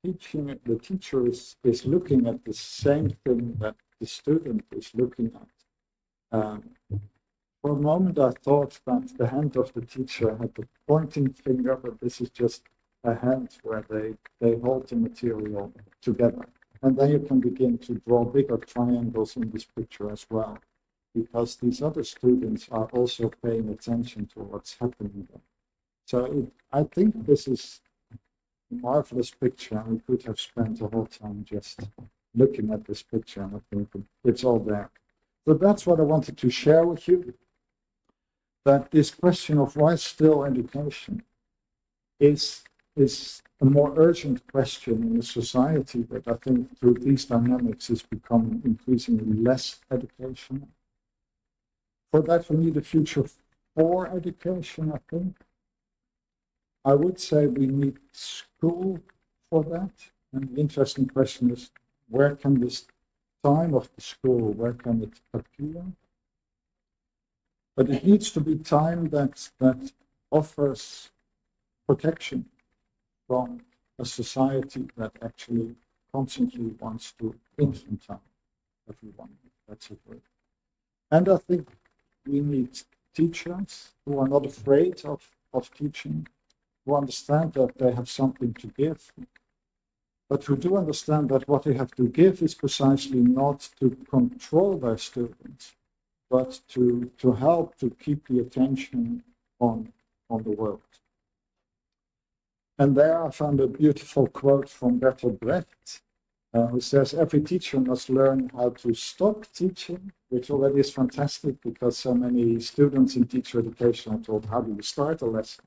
The teacher is looking at the same thing that the student is looking at. For a moment, I thought that the hand of the teacher had the pointing finger, but this is just a hand where they hold the material together. And then you can begin to draw bigger triangles in this picture as well, because these other students are also paying attention to what's happening there. So I think this is a marvelous picture, and we could have spent the whole time just looking at this picture, and I think it's all there. So that's what I wanted to share with you, that this question of why still education is a more urgent question in a society that I think through these dynamics is becoming increasingly less educational. For that, we need a future for education, I think. I would say we need school for that. And the interesting question is, where can this time of the school, where can it appear? But it needs to be time that offers protection from a society that actually constantly wants to infantile everyone. That's a word. And I think we need teachers who are not afraid of teaching, who understand that they have something to give, but who do understand that what they have to give is precisely not to control their students, but to help to keep the attention on the world. And there I found a beautiful quote from Bertolt Brecht, who says, every teacher must learn how to stop teaching, which already is fantastic because so many students in teacher education are told, how do you start a lesson?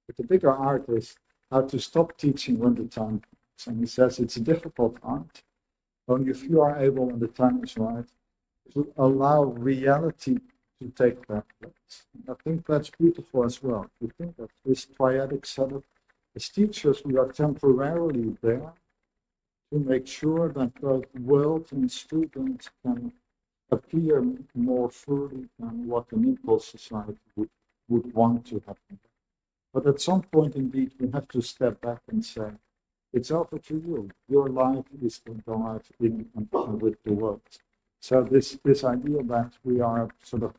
But the bigger art is how to stop teaching when the time comes. And he says it's a difficult art, only if you are able, when the time is right, to allow reality to take that place. And I think that's beautiful as well. We think of this triadic setup. As teachers, we are temporarily there to make sure that both world and students can appear more fully than what an impulse society would want to happen. But at some point, indeed, we have to step back and say, it's over to you. Your life is to go out in and with the world. So this idea that we are sort of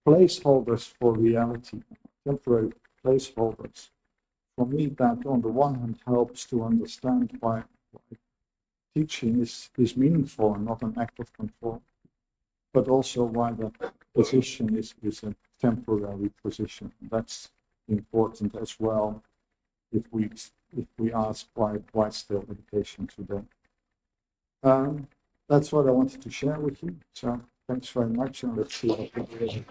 placeholders for reality, temporary placeholders, for me, that on the one hand helps to understand why teaching is meaningful and not an act of control, but also why the position is a temporary position. That's important as well if we ask why still education today. That's what I wanted to share with you. So thanks very much, and let's see what we do.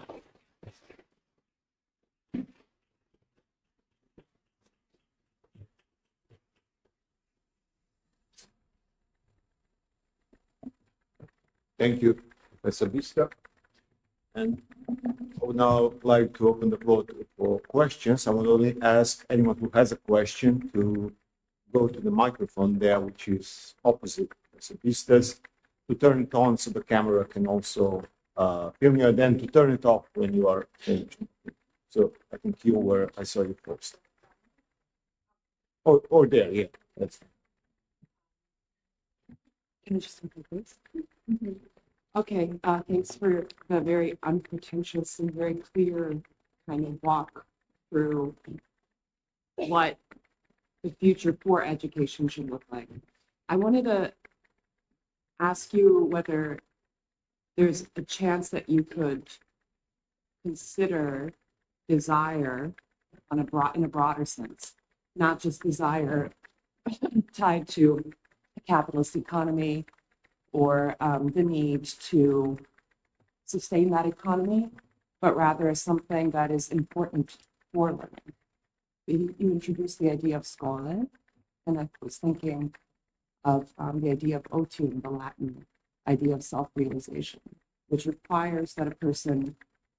Thank you, Professor Biesta. And I would now like to open the floor for questions. I would only ask anyone who has a question to go to the microphone there, which is opposite Professor Biesta's, to turn it on so the camera can also film you, and then to turn it off when you are finished. So I think I saw you first. Or there, yeah. That's Can I just take this? Okay, thanks for the very unpretentious and very clear kind of walk through what the future for education should look like. I wanted to ask you whether there's a chance that you could consider desire in a broader sense, not just desire tied to a capitalist economy or the need to sustain that economy, but rather as something that is important for learning. You introduced the idea of skole, and I was thinking of the idea of otium, the Latin idea of self-realization, which requires that a person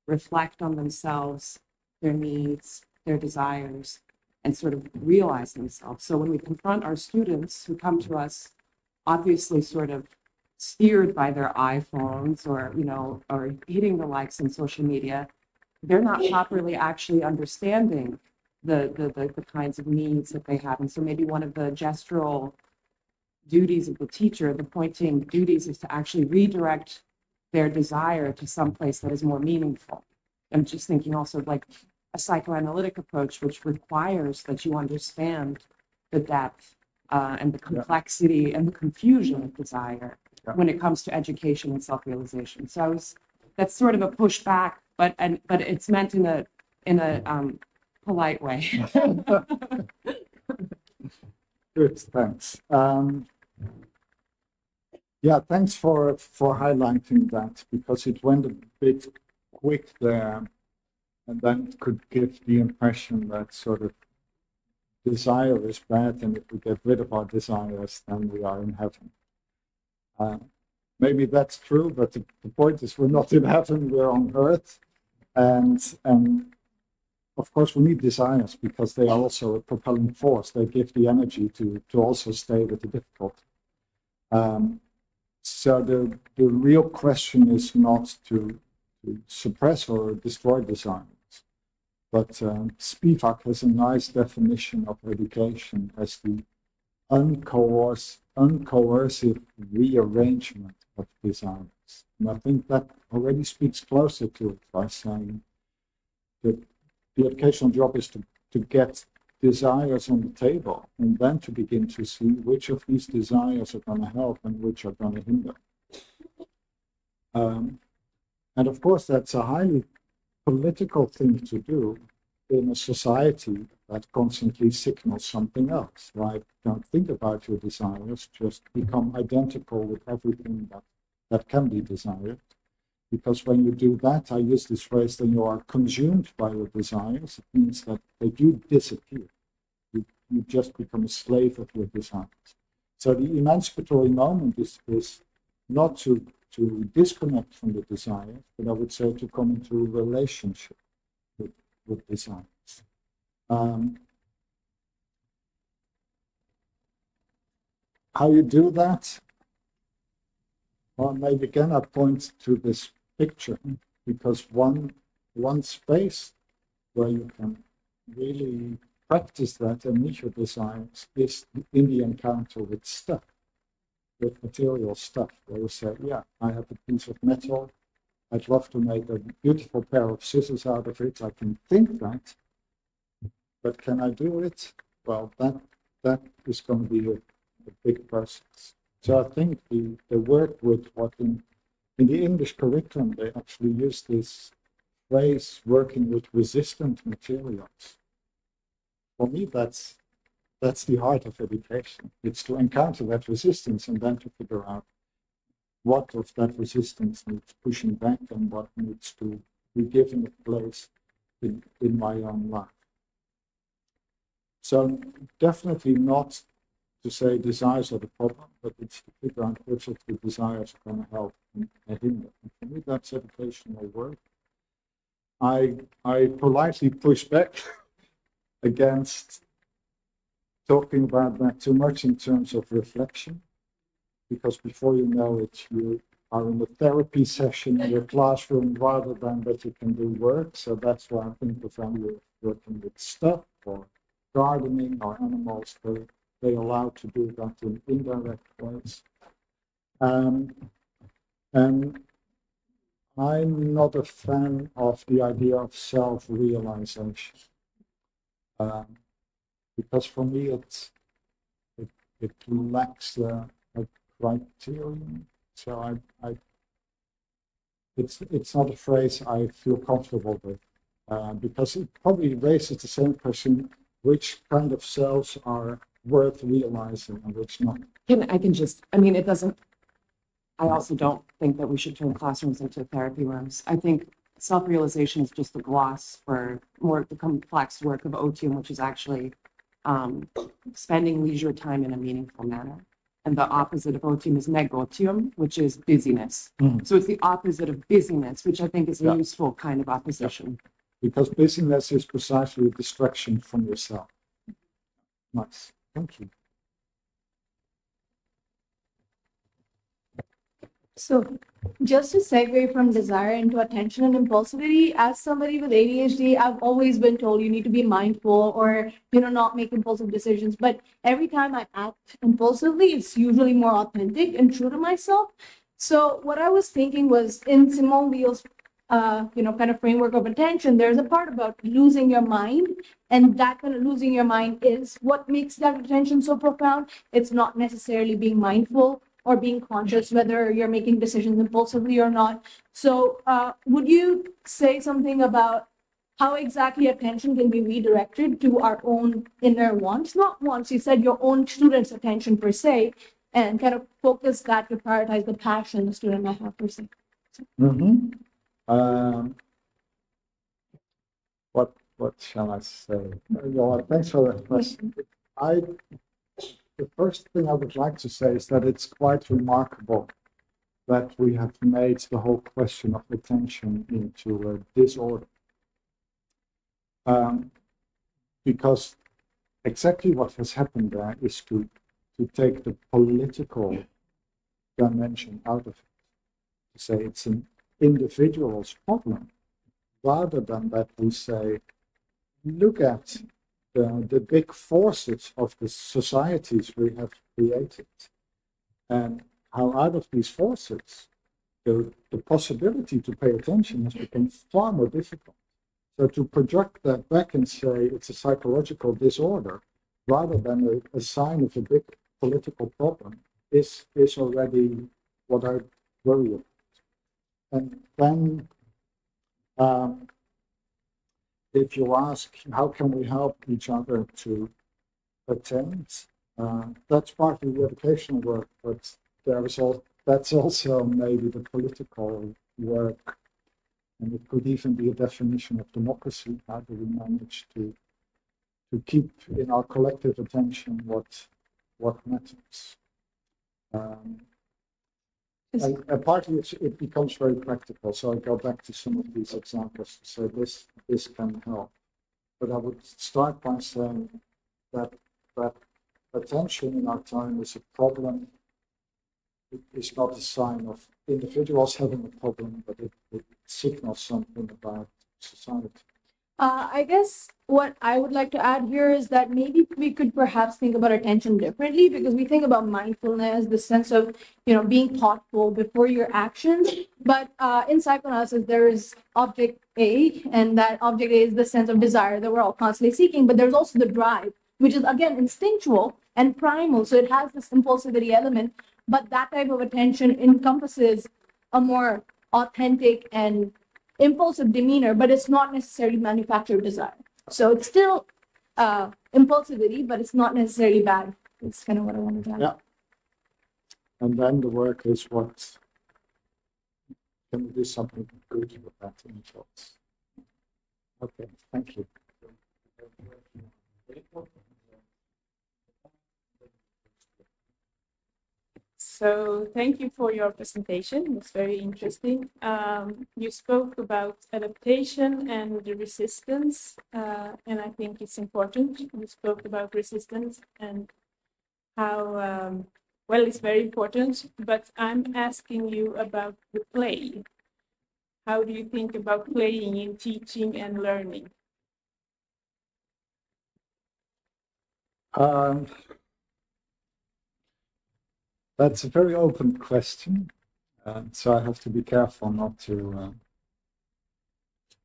reflect on themselves, their needs, their desires, and sort of realize themselves. So when we confront our students who come to us, obviously sort of steered by their iPhones or, or hitting the likes on social media, they're not properly actually understanding the kinds of needs that they have. And so maybe one of the gestural duties of the teacher, the pointing duties, is to actually redirect their desire to some place that is more meaningful. I'm just thinking also of like a psychoanalytic approach, which requires that you understand the depth and the complexity and the confusion of desire when it comes to education and self-realization. So that's sort of a pushback, but it's meant in a polite way. Good, thanks. Yeah, thanks for highlighting that, because it went a bit quick there, and then it could give the impression that sort of desire is bad, and if we get rid of our desires, then we are in heaven. Maybe that's true, but the point is we're not in heaven, we're on earth. And of course we need desires because they are also a propelling force. They give the energy to also stay with the difficulty. So the real question is not to suppress or destroy desires, but Spivak has a nice definition of education as the uncoercive rearrangement of desires. And I think that already speaks closer to it by saying that the educational job is to get desires on the table and then to begin to see which of these desires are going to help and which are going to hinder. And of course, that's a highly political thing to do in a society that constantly signals something else, right? Don't think about your desires, just become identical with everything that can be desired. Because when you do that, I use this phrase, then you are consumed by your desires. It means that you disappear. You just become a slave of your desires. So the emancipatory moment is not to disconnect from the desires, but I would say to come into a relationship with desires. How you do that? Well, maybe again I point to this picture, because one space where you can really practice that and meet your desires is in the encounter with stuff, with material stuff, where you say, yeah, I have a piece of metal, I'd love to make a beautiful pair of scissors out of it. I can think that, but can I do it? Well, that is going to be a big process. So I think the work with what in the English curriculum, they actually use this phrase, working with resistant materials. For me, that's the heart of education. It's to encounter that resistance and then to figure out what of that resistance needs pushing back and what needs to be given a place in my own life. So definitely not to say desires are the problem, but it's to figure out which of the desires are going to help and hinder. And for me, that's educational work. I politely push back against talking about that too much in terms of reflection, because before you know it, you are in a therapy session in your classroom rather than that you can do work. So that's why I think the value of working with stuff or gardening or animals, they allow to do that in indirect ways. And I'm not a fan of the idea of self-realization. Because for me it lacks a criterion. So it's not a phrase I feel comfortable with, because it probably raises the same question: which kind of selves are worth realizing and which not? I mean, it doesn't. I also don't think that we should turn classrooms into therapy rooms. I think self-realization is just a gloss for more the complex work of otium, which is actually spending leisure time in a meaningful manner. And the opposite of otium is negotium, which is busyness. So it's the opposite of busyness, which I think is a useful kind of opposition. Because busyness is precisely a distraction from yourself. Nice, thank you. So just to segue from desire into attention and impulsivity, as somebody with ADHD, I've always been told you need to be mindful or, not make impulsive decisions. But every time I act impulsively, it's usually more authentic and true to myself. So what I was thinking was in Simone Weil's, kind of framework of attention, there's a part about losing your mind. And that kind of losing your mind is what makes that attention so profound. It's not necessarily being mindful or being conscious whether you're making decisions impulsively or not. So would you say something about how exactly attention can be redirected to our own inner wants? Not wants, you said your own student's attention per se, and kind of focus that to prioritize the passion the student might have per se. What shall I say? Thanks for that question. The first thing I would like to say is that it's quite remarkable that we have made the whole question of attention into a disorder. Because exactly what has happened there is to take the political dimension out of it. To say it's an individual's problem, rather than that we say, look at the big forces of the societies we have created, and how out of these forces, the possibility to pay attention has become far more difficult. So to project that back and say it's a psychological disorder, rather than a sign of a big political problem, is already what I worry about. And then, if you ask how can we help each other to attend, that's partly the educational work, but that's also maybe the political work, and it could even be a definition of democracy. How do we manage to keep in our collective attention what matters? And partly it becomes very practical. So I go back to some of these examples to say this can help. But I would start by saying that attention in our time is a problem. It is not a sign of individuals having a problem, but it signals something about society. I guess what I would like to add here is that maybe we could perhaps think about attention differently, because we think about mindfulness, the sense of, being thoughtful before your actions. But in psychoanalysis, there is object A, and that object A is the sense of desire that we're all constantly seeking. But there's also the drive, which is, again, instinctual and primal. So it has this impulsivity element, but that type of attention encompasses a more authentic and impulsive demeanor, but it's not necessarily manufactured desire. So it's still impulsivity, but it's not necessarily bad. It's kind of what I wanted to add. Yeah. And then the work is what can we do something good with that in thoughts. Okay, thank you. So thank you for your presentation. It was very interesting. You spoke about adaptation and the resistance, and I think it's important. You spoke about resistance and how well, it's very important, but I'm asking you about the play. How do you think about playing in teaching and learning? That's a very open question, so I have to be careful not to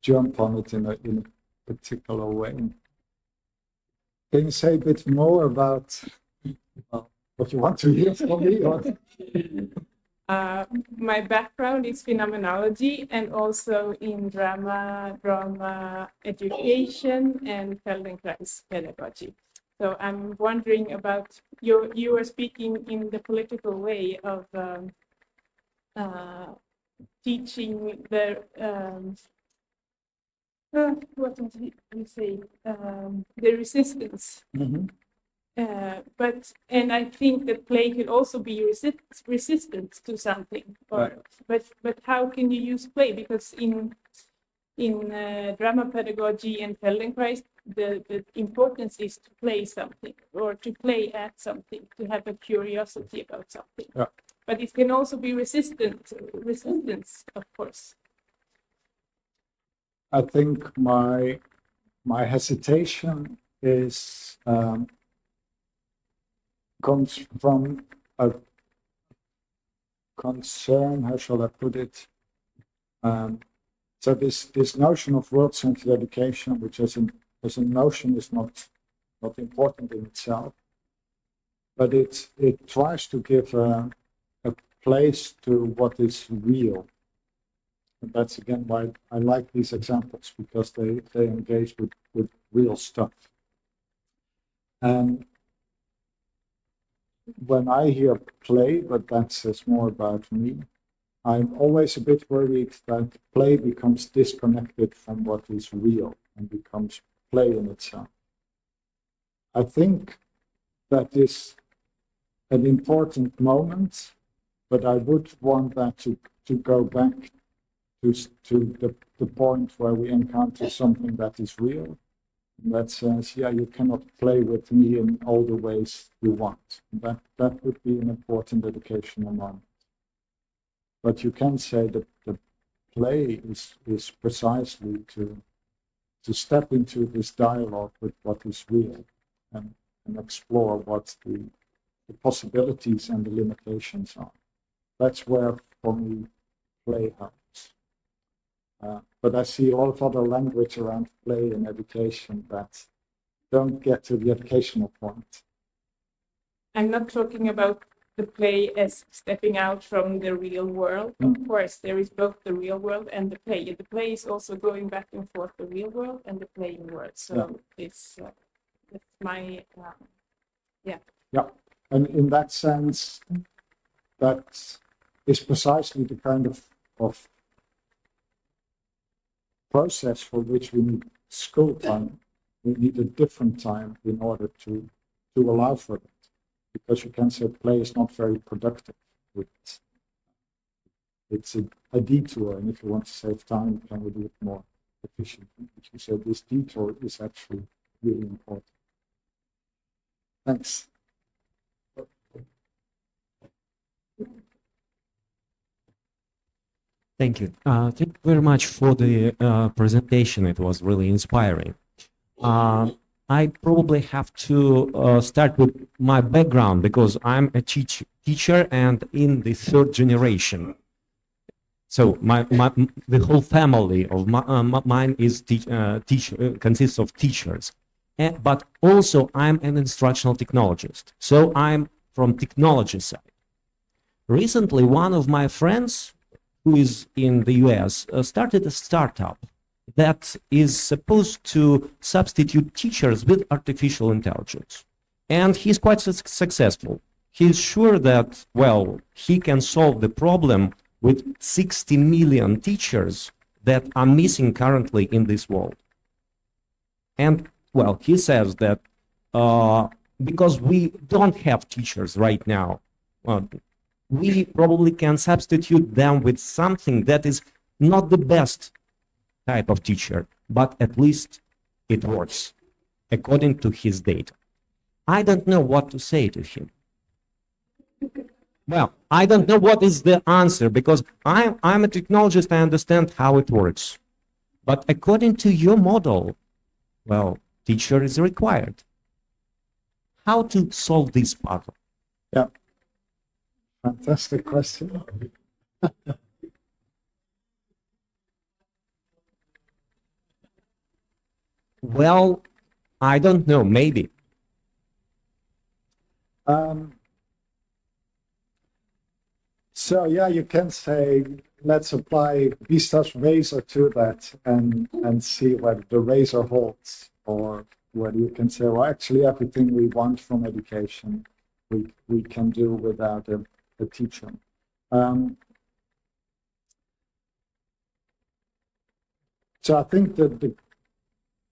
jump on it in a particular way. Can you say a bit more about what you want to hear from me? My background is phenomenology and also in drama education and Feldenkrais pedagogy. So I'm wondering about you were speaking in the political way of teaching the what did you say? The resistance. Mm-hmm. And I think that play could also be resistance to something. Or, Right. But how can you use play? Because in drama pedagogy and Feldenkrais, the importance is to play something or to play at something, to have a curiosity about something. Yeah. But it can also be resistance, of course. I think my hesitation is comes from a concern. How shall I put it? So this notion of world-centered education, which as a notion is not important in itself, but it tries to give a place to what is real. And that's again why I like these examples, because they engage with real stuff. And when I hear play, but that says more about me, I'm always a bit worried that play becomes disconnected from what is real and becomes play in itself. I think that is an important moment, but I would want that to go back to the point where we encounter something that is real, and that says, yeah, you cannot play with me in all the ways you want. That would be an important educational moment. But you can say that the play is precisely to step into this dialogue with what is real and explore what the possibilities and the limitations are. That's where, for me, play helps. But I see a lot of other language around play and education that don't get to the educational point. I'm not talking about the play as stepping out from the real world. Of course, there is both the real world and the play. The play is also going back and forth, the real world and the playing world. So it's my, yeah. Yeah, and in that sense, that is precisely the kind of process for which we need school time. We need a different time in order to allow for it. Because you can say play is not very productive. It's a detour, and if you want to save time, can we do it more efficiently? But you say this detour is actually really important. Thanks. Thank you. Thank you very much for the presentation. It was really inspiring. I probably have to start with my background, because I'm a teacher and in the third generation. So the whole family of mine is consists of teachers. But also I'm an instructional technologist. So I'm from technology side. Recently, one of my friends who is in the US started a startup that is supposed to substitute teachers with artificial intelligence. And he's quite successful. He's sure that, well, he can solve the problem with 60 million teachers that are missing currently in this world. And, well, he says that because we don't have teachers right now, we probably can substitute them with something that is not the best type of teacher, but at least it works according to his data. I don't know what to say to him. Well, I don't know what is the answer because I'm a technologist. I understand how it works. But according to your model, well, teacher is required. How to solve this puzzle? Yeah, fantastic question. Well, I don't know, maybe. So yeah, you can say, let's apply Biesta's razor to that and see whether the razor holds, or whether you can say, well, actually everything we want from education, we can do without a teacher. So I think that the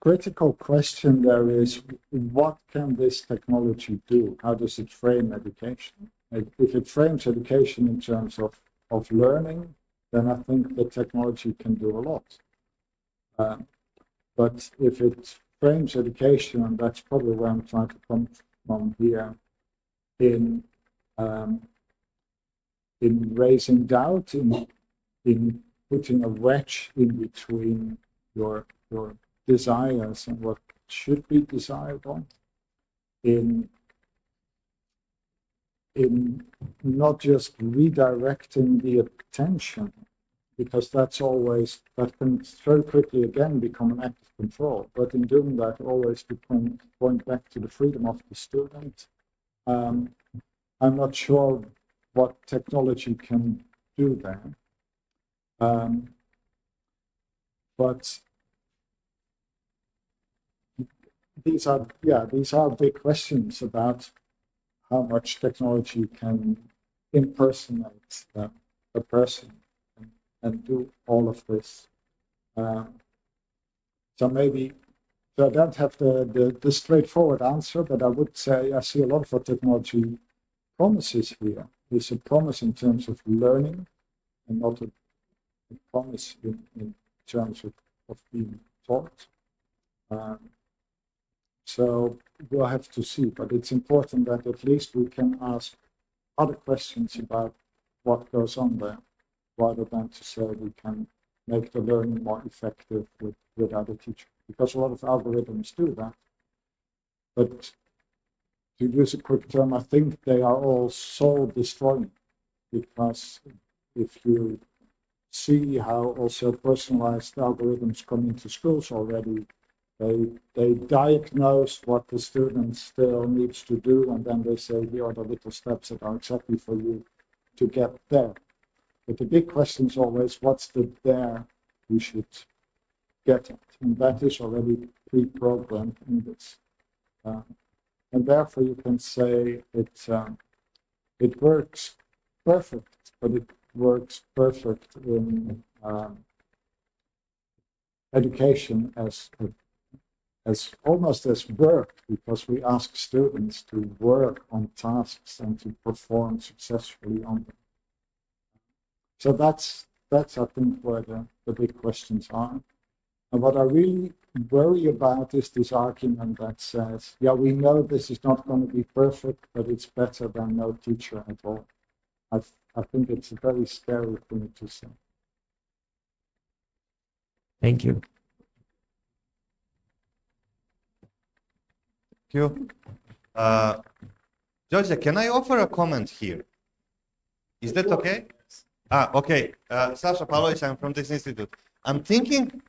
critical question there is, what can this technology do? How does it frame education? If it frames education in terms of learning, then I think the technology can do a lot. But if it frames education, and that's probably where I'm trying to come from here, in raising doubt, in putting a wedge in between your desires and what should be desirable, in not just redirecting the attention, because that can very quickly again become an act of control. But in doing that, always to point back to the freedom of the student. I'm not sure what technology can do there. But these are big questions about how much technology can impersonate a person and do all of this. So I don't have the straightforward answer, but I would say I see a lot of what technology promises here. It's a promise in terms of learning and not a promise in terms of being taught. So we'll have to see, but it's important that at least we can ask other questions about what goes on there, rather than to say we can make the learning more effective without a teacher. Because a lot of algorithms do that. But to use a quick term, I think they are all soul destroying, because if you see how also personalized algorithms come into schools already, they diagnose what the student still needs to do, and then they say, here are the little steps that are exactly for you to get there. But the big question is always, what's the there we should get at? And that is already pre-programmed in this. And therefore you can say it works perfect, but it works perfect in education as almost as work, because we ask students to work on tasks and to perform successfully on them. So that's I think where the big questions are. And what I really worry about is this argument that says, yeah, we know this is not going to be perfect, but it's better than no teacher at all. I think it's a very scary thing to say. Thank you. Thank you. Đorđe, can I offer a comment here? Is that okay? Okay. Sasha Pavlović, I'm from this institute. I'm thinking,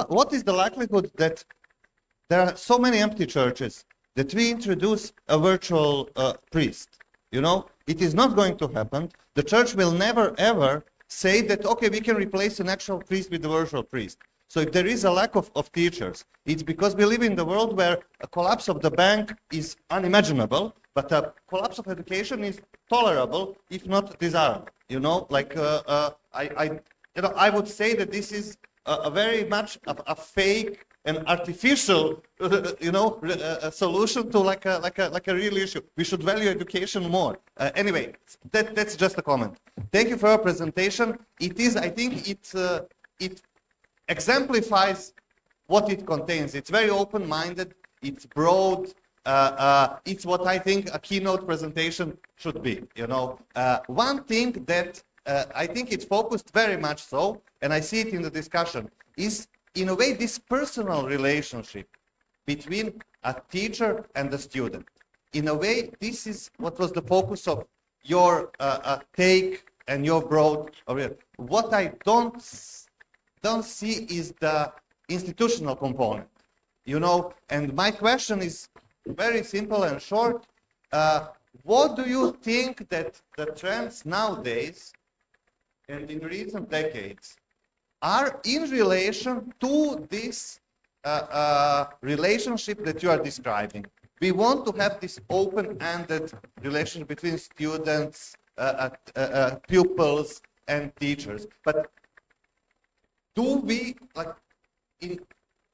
what is the likelihood that there are so many empty churches that we introduce a virtual priest? You know, it is not going to happen. The church will never ever say that, okay, we can replace an actual priest with a virtual priest. So if there is a lack of teachers, it's because we live in the world where a collapse of the bank is unimaginable, but a collapse of education is tolerable, if not desirable. You know, like I would say that this is a very much a fake and artificial, a solution to like a real issue. We should value education more. Anyway, that's just a comment. Thank you for your presentation. It is, I think, it exemplifies what it contains. It's very open-minded. It's broad. it's what I think a keynote presentation should be. You know, one thing that I think it's focused very much so, and I see it in the discussion, is in a way this personal relationship between a teacher and the student. In a way, this is what was the focus of your take and your broad. What I don't see is the institutional component. You know, and my question is very simple and short. What do you think that the trends nowadays and in recent decades are in relation to this relationship that you are describing? We want to have this open-ended relationship between students, pupils, and teachers. But do we, like, in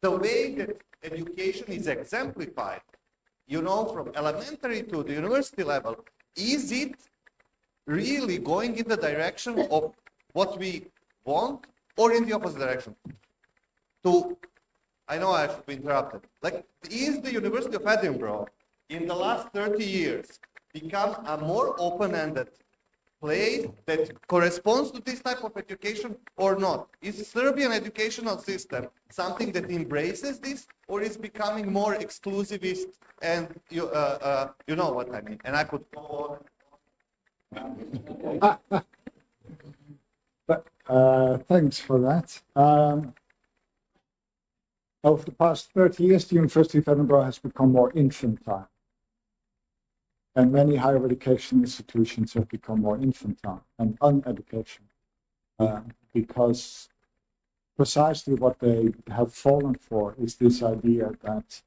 the way that education is exemplified, you know, from elementary to the university level, is it really going in the direction of what we want, or in the opposite direction? I know I should be interrupted. Like, is the University of Edinburgh in the last 30 years become a more open-ended place that corresponds to this type of education or not? Is the Serbian educational system something that embraces this, or is becoming more exclusivist? And you know what I mean. And I could go on. But thanks for that. Over the past 30 years, the University of Edinburgh has become more infantile. And many higher education institutions have become more infantile and uneducational. Because precisely what they have fallen for is this idea that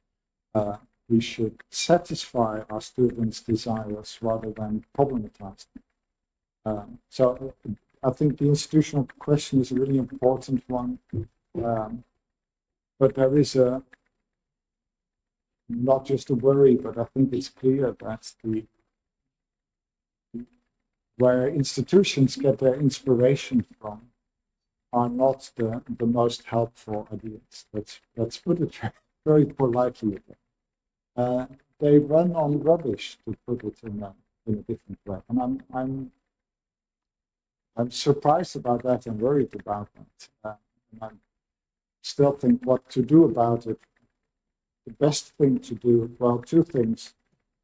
we should satisfy our students' desires rather than problematize them. So I think the institutional question is a really important one. But there is not just a worry, but I think it's clear that where institutions get their inspiration from are not the most helpful ideas. Let's put it very politely again. They run on rubbish, to put it in a different way. And I'm surprised about that and worried about that. And I still think what to do about it. The best thing to do, well, two things.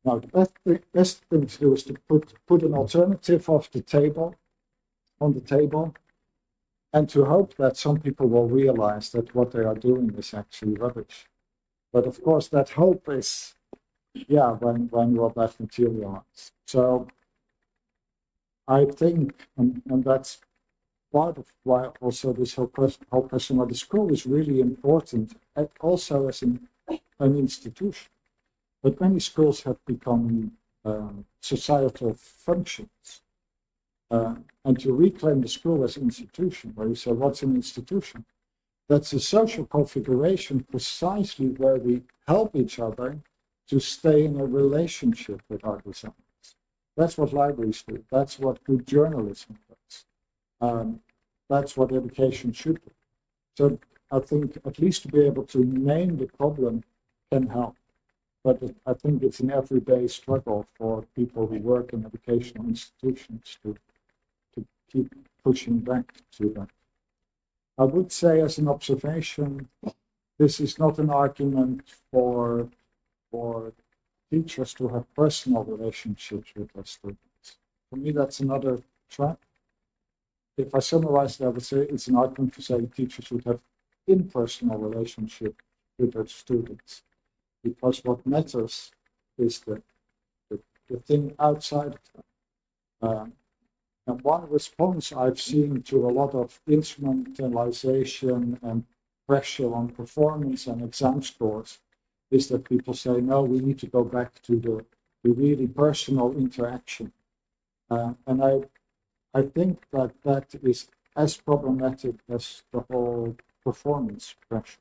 Now, the best thing to do is to put an alternative on the table, and to hope that some people will realize that what they are doing is actually rubbish. But of course, that hope is, when will that materialize? So I think, and that's part of why also this whole question of the school is really important, also as an institution. But many schools have become societal functions. And to reclaim the school as an institution, where you say, what's an institution? That's a social configuration precisely where we help each other to stay in a relationship with our designers. That's what libraries do. That's what good journalism does. That's what education should do. So I think at least to be able to name the problem can help. But I think it's an everyday struggle for people who work in educational institutions to keep pushing back to that. I would say, as an observation, this is not an argument for teachers to have personal relationships with their students. For me, that's another trap. If I summarize it, I would say it's an argument for saying teachers should have impersonal relationship with their students, because what matters is the thing outside of them. And one response I've seen to a lot of instrumentalization and pressure on performance and exam scores is that people say, no, we need to go back to the really personal interaction. And I think that is as problematic as the whole performance pressure.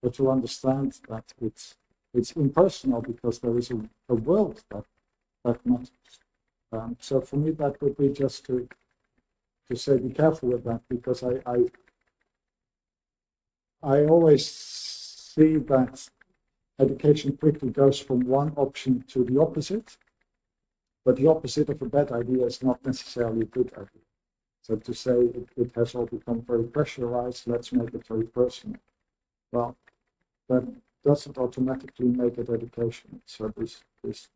But to understand that it's impersonal because there is a world that matters. So for me, that would be just to say, be careful with that, because I always see that education quickly goes from one option to the opposite, but the opposite of a bad idea is not necessarily a good idea. So to say it has all become very pressurized, let's make it very personal. Well, that doesn't automatically make it education. So this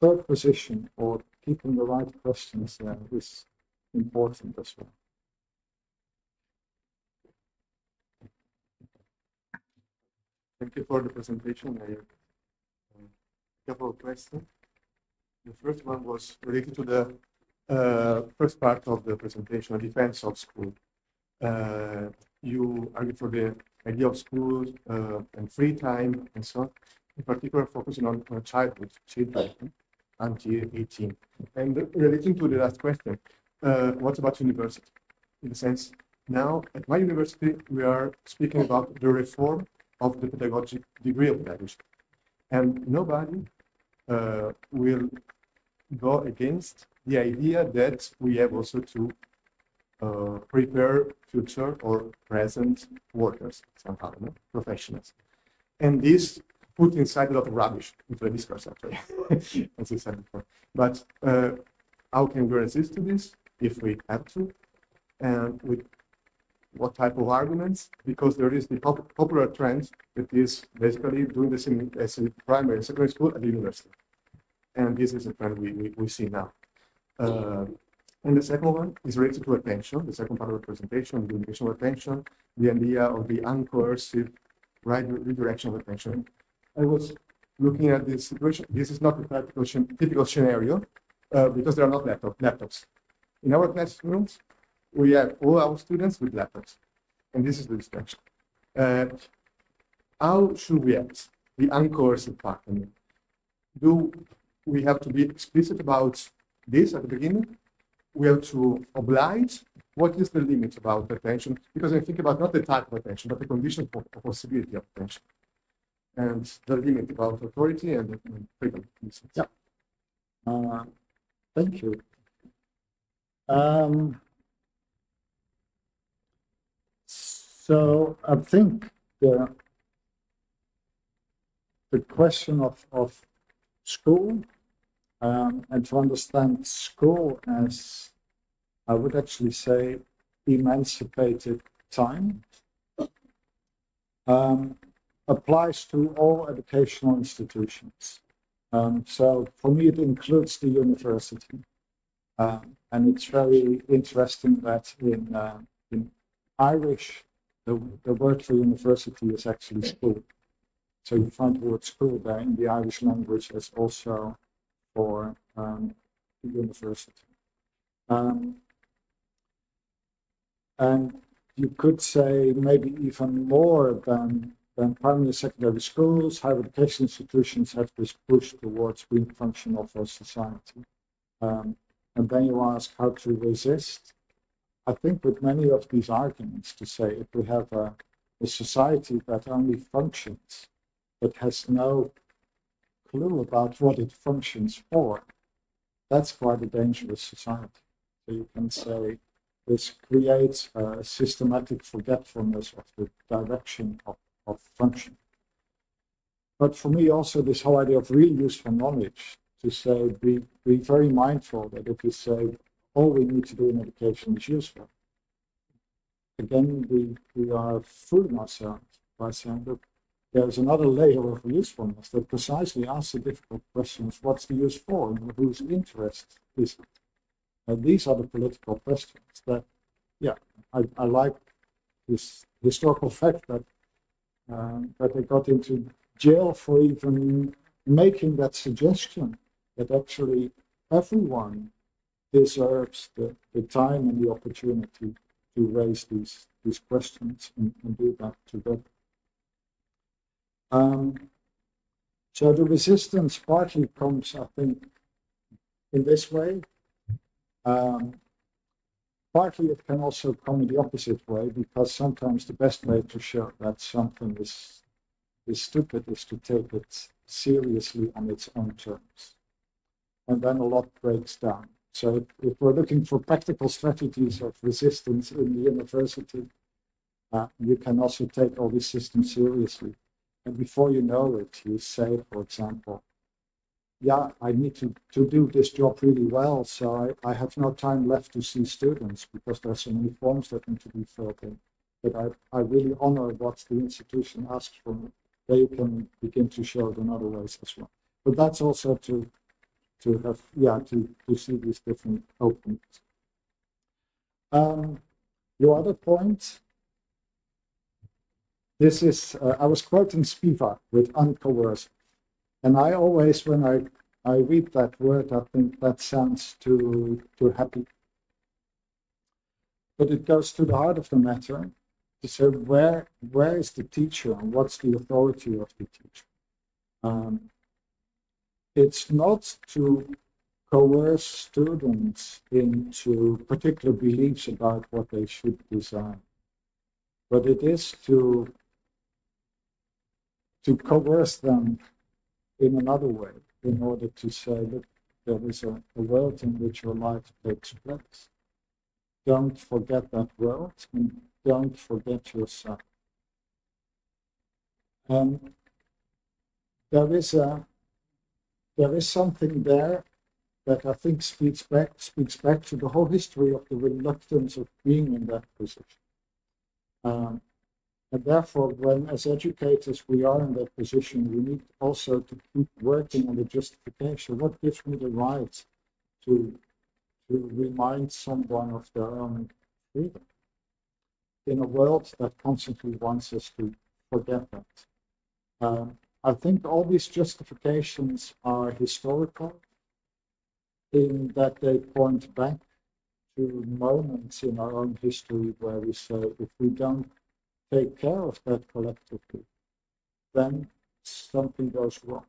third position, or keeping the right questions there, is important as well. Thank you for the presentation. I have a couple of questions. The first one was related to the first part of the presentation, the defense of school. You argued for the idea of school and free time and so on, in particular focusing on childhood, children until 18. And relating to the last question, what about university? In the sense, now at my university, we are speaking about the reform of the pedagogic degree of pedagogy. And nobody will go against the idea that we have also to prepare future or present workers, somehow, no? Professionals. And this put inside a lot of rubbish into the discourse, actually, as I said before. But how can we resist to this if we have to? And with what type of arguments? Because there is the popular trend that is basically doing the same as in primary and secondary school at the university. And this is a trend we see now. And the second one is related to attention, the second part of the presentation, the education of attention, the idea of the uncoercive redirection of attention. I was looking at this situation. This is not a typical scenario because there are not laptops. In our classrooms, we have all our students with laptops, and this is the distraction. How should we act? The uncoercive part. I mean, do we have to be explicit about this at the beginning? We have to oblige. What is the limit about attention? Because I think about not the type of attention, but the condition of possibility of attention, and the limit about authority and freedom. Yeah. Thank you. So I think the question of school and to understand school as, I would actually say, emancipated time applies to all educational institutions. So for me, it includes the university. And it's very interesting that in Irish, the word for university is actually school. So you find the word school there in the Irish language as also for the university. And you could say maybe even more than primary and secondary schools, higher education institutions have this push towards being functional for society. And then you ask how to resist. I think with many of these arguments to say if we have a society that only functions but has no clue about what it functions for, that's quite a dangerous society. So you can say this creates a systematic forgetfulness of the direction of function. But for me also this whole idea of real useful knowledge, to say be very mindful that if you say all we need to do in education is useful, again we are fooling ourselves by saying that there's another layer of usefulness that precisely asks the difficult questions: what's the use for, and whose interest is it? And these are the political questions that, yeah, I like this historical fact that they got into jail for even making that suggestion that actually everyone deserves the time and the opportunity to raise these questions and do that together. So the resistance partly comes, I think, in this way. Partly it can also come in the opposite way, because sometimes the best way to show that something is stupid is to take it seriously on its own terms. And then a lot breaks down. So if we're looking for practical strategies of resistance in the university, you can also take all these systems seriously. And before you know it, you say, for example, yeah, I need to do this job really well, so I have no time left to see students because there's so many forms that need to be filled in. But I really honor what the institution asks from me. There you can begin to show it in other ways as well. But that's also to have, yeah, to see these different openings. Your other point, this is, I was quoting Spivak with uncoercive. And I always, when I read that word, I think that sounds too happy. But it goes to the heart of the matter to say where is the teacher and what's the authority of the teacher. It's not to coerce students into particular beliefs about what they should design, but it is to coerce them in another way in order to say, look, there is a world in which your life takes place. Don't forget that world and don't forget yourself. And there is something there that I think speaks back to the whole history of the reluctance of being in that position. And therefore, when as educators we are in that position, we need also to keep working on the justification. What gives me the right to remind someone of their own freedom in a world that constantly wants us to forget that? I think all these justifications are historical in that they point back to moments in our own history where we say, if we don't take care of that collectively, then something goes wrong.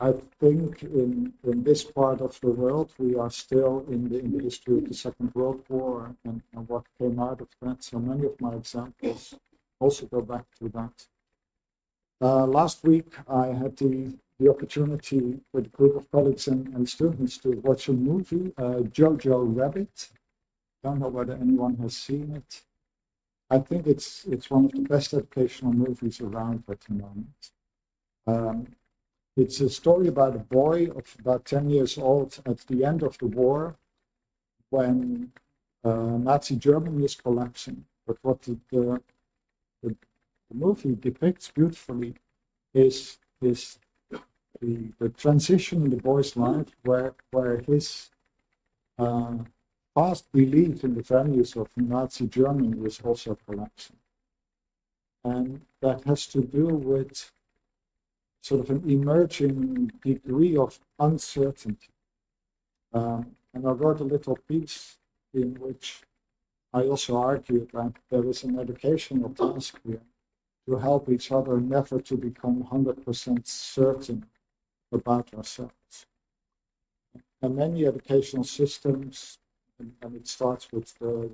I think in this part of the world, we are still in the history of the Second World War and what came out of that. So many of my examples also go back to that. Last week, I had the opportunity with a group of colleagues and students to watch a movie, Jojo Rabbit. Don't know whether anyone has seen it. I think it's one of the best educational movies around at the moment. It's a story about a boy of about 10 years old at the end of the war when Nazi Germany is collapsing. But what the movie depicts beautifully is the transition in the boy's life where his past belief in the values of Nazi Germany is also collapsing. And that has to do with sort of an emerging degree of uncertainty. And I wrote a little piece in which I also argued that there is an educational task here to help each other never to become 100% certain about ourselves. And many educational systems, and it starts with the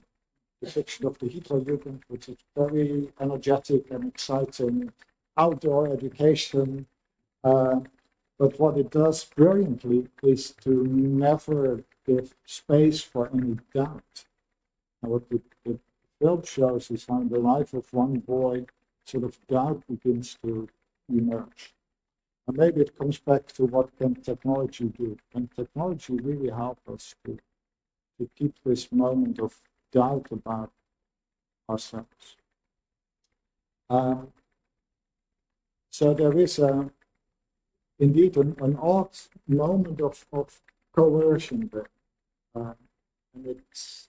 depiction of the Hitlerjugend, which is very energetic and exciting outdoor education. But what it does brilliantly is to never give space for any doubt. And what the film shows is how in the life of one boy, sort of doubt begins to emerge. And maybe it comes back to what can technology do. Can technology really help us to keep this moment of doubt about ourselves? So there is indeed an odd moment of coercion there. And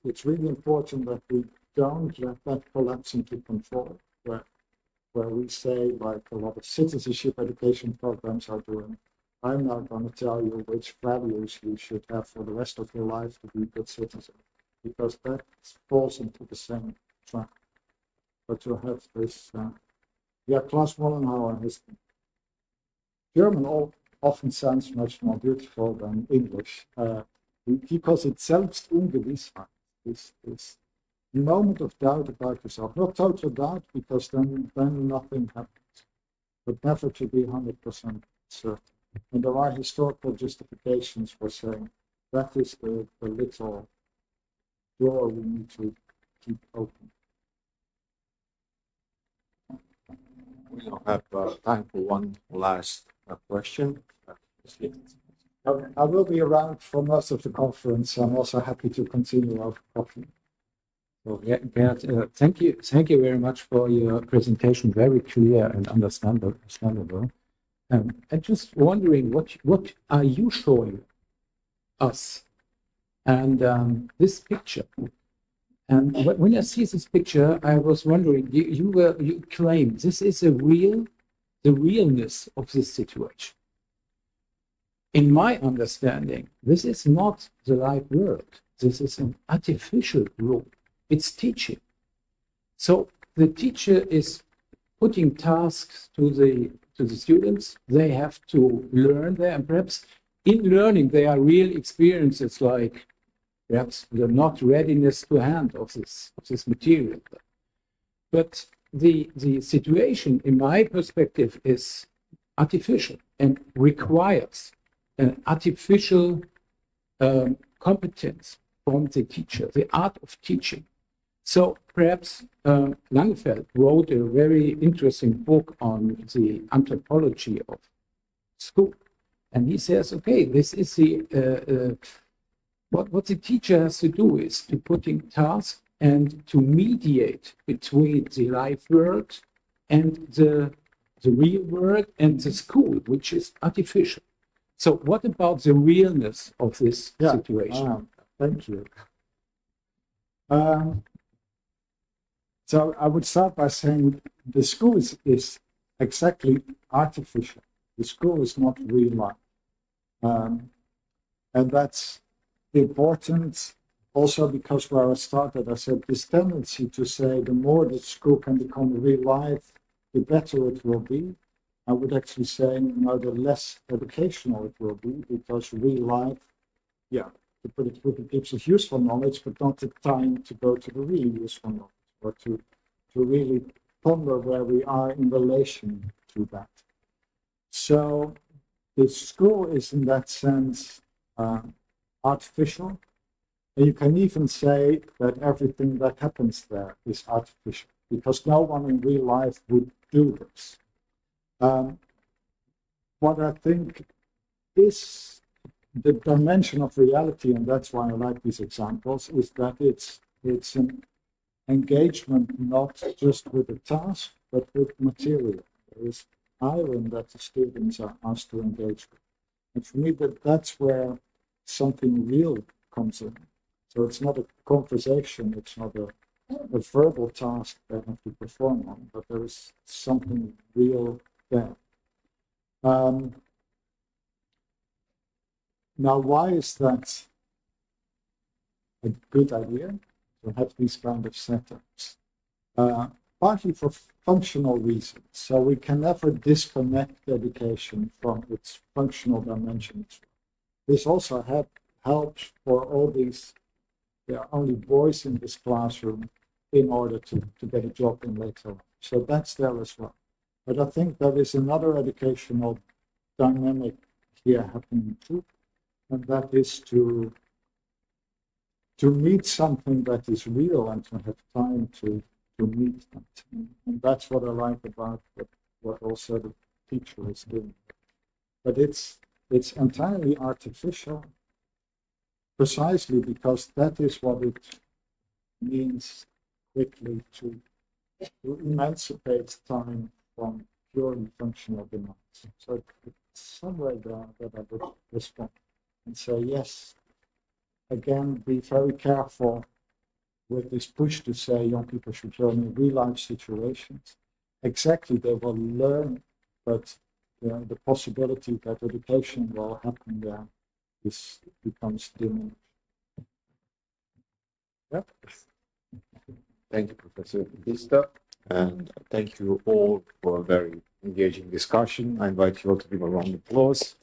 it's really important that we don't let that collapse into control, where we say, like a lot of citizenship education programs are doing, I'm not going to tell you which values you should have for the rest of your life to be a good citizen, because that falls into the same trap. But to have this, Klaus Mollenhauer, his German often sounds much more beautiful than English. He calls it Selbstungewissheit, this moment of doubt about yourself. Not total doubt, because then nothing happens, but never to be 100% certain. And there are historical justifications for saying that is the little door we need to keep open. We don't have time for one last question. I will be around for most of the conference. I'm also happy to continue our coffee. So, Gert, thank you very much for your presentation. Very clear and understandable. I'm just wondering, what are you showing us? And this picture. And when I see this picture, I was wondering, you claim this is the realness of this situation. In my understanding, this is not the live world. This is an artificial room. It's teaching. So the teacher is putting tasks to the students. They have to learn there, and perhaps in learning there are real experiences like perhaps the not readiness to hand of this material. But the situation, in my perspective, is artificial and requires an artificial competence from the teacher, the art of teaching. So perhaps Langefeld wrote a very interesting book on the anthropology of school. And he says, okay, this is the, what the teacher has to do is to put in tasks and to mediate between the live world and the real world and the school, which is artificial. So what about the realness of this situation? Thank you. So I would start by saying the school is exactly artificial. The school is not real life. And that's important also because where I started, I said this tendency to say the more the school can become real life, the better it will be. I would actually say, no, the less educational it will be, because real life, to put it quickly, gives us useful knowledge, but not the time to go to the really useful knowledge, or to really ponder where we are in relation to that. So the school is in that sense artificial. And you can even say that everything that happens there is artificial, because no one in real life would do this. What I think is the dimension of reality, and that's why I like these examples, is that it's an engagement not just with a task, but with material. There is iron that the students are asked to engage with. And for me, that's where something real comes in. So it's not a conversation, it's not a verbal task they have to perform on, but there is something real there. Now, why is that a good idea to have these kind of setups? Partly for functional reasons. So we can never disconnect education from its functional dimensions. This also helps for all these, there are only boys in this classroom in order to get a job in later on. So that's there as well. But I think there is another educational dynamic here happening too, and that is to meet something that is real and to have time to meet that. And that's what I like about what also the teacher is doing. But it's entirely artificial, precisely because that is what it means quickly to emancipate time from purely functional demands. So it's somewhere there that I would respond and say, yes, again, be very careful with this push to say young people should learn in real life situations. Exactly, they will learn, but the possibility that education will happen there becomes diminished. Yep. Thank you, Professor Biesta, and thank you all for a very engaging discussion. I invite you all to give a round of applause.